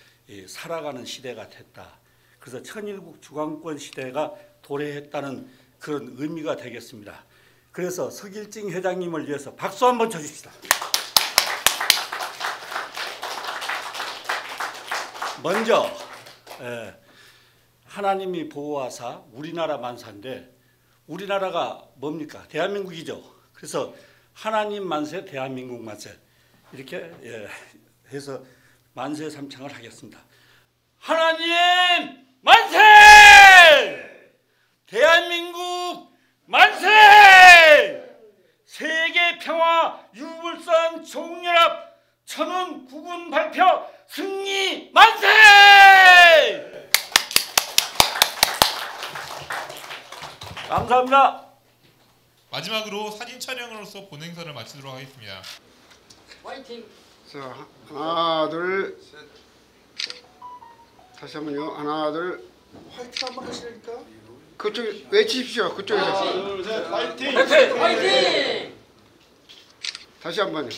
살아가는 시대가 됐다. 그래서 천일국 주관권 시대가 도래했다는 그런 의미가 되겠습니다. 그래서 서길증 회장님을 위해서 박수 한번 쳐주십시다. 먼저 하나님이 보호하사 우리나라 만세인데 우리나라가 뭡니까? 대한민국이죠. 그래서 하나님 만세, 대한민국 만세 이렇게 해서 만세 삼창을 하겠습니다. 하나님 만세! 대한민국 만세! 세계 평화 유불선 총연합 천운 구군 발표 승리 만세! 감사합니다. 마지막으로 사진 촬영으로서 본행사를 마치도록 하겠습니다. 화이팅! 자, 하나, 둘, 셋. 다시 한번요. 하나, 둘. 화이팅 한번 하시니까. 그쪽 외치십시오. 그쪽에서. 하나, 둘, 셋. 화이팅! 화이팅! 화이팅! 다시 한번요.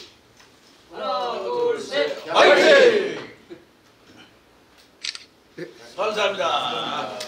하나, 둘, 셋. 화이팅! 감사합니다.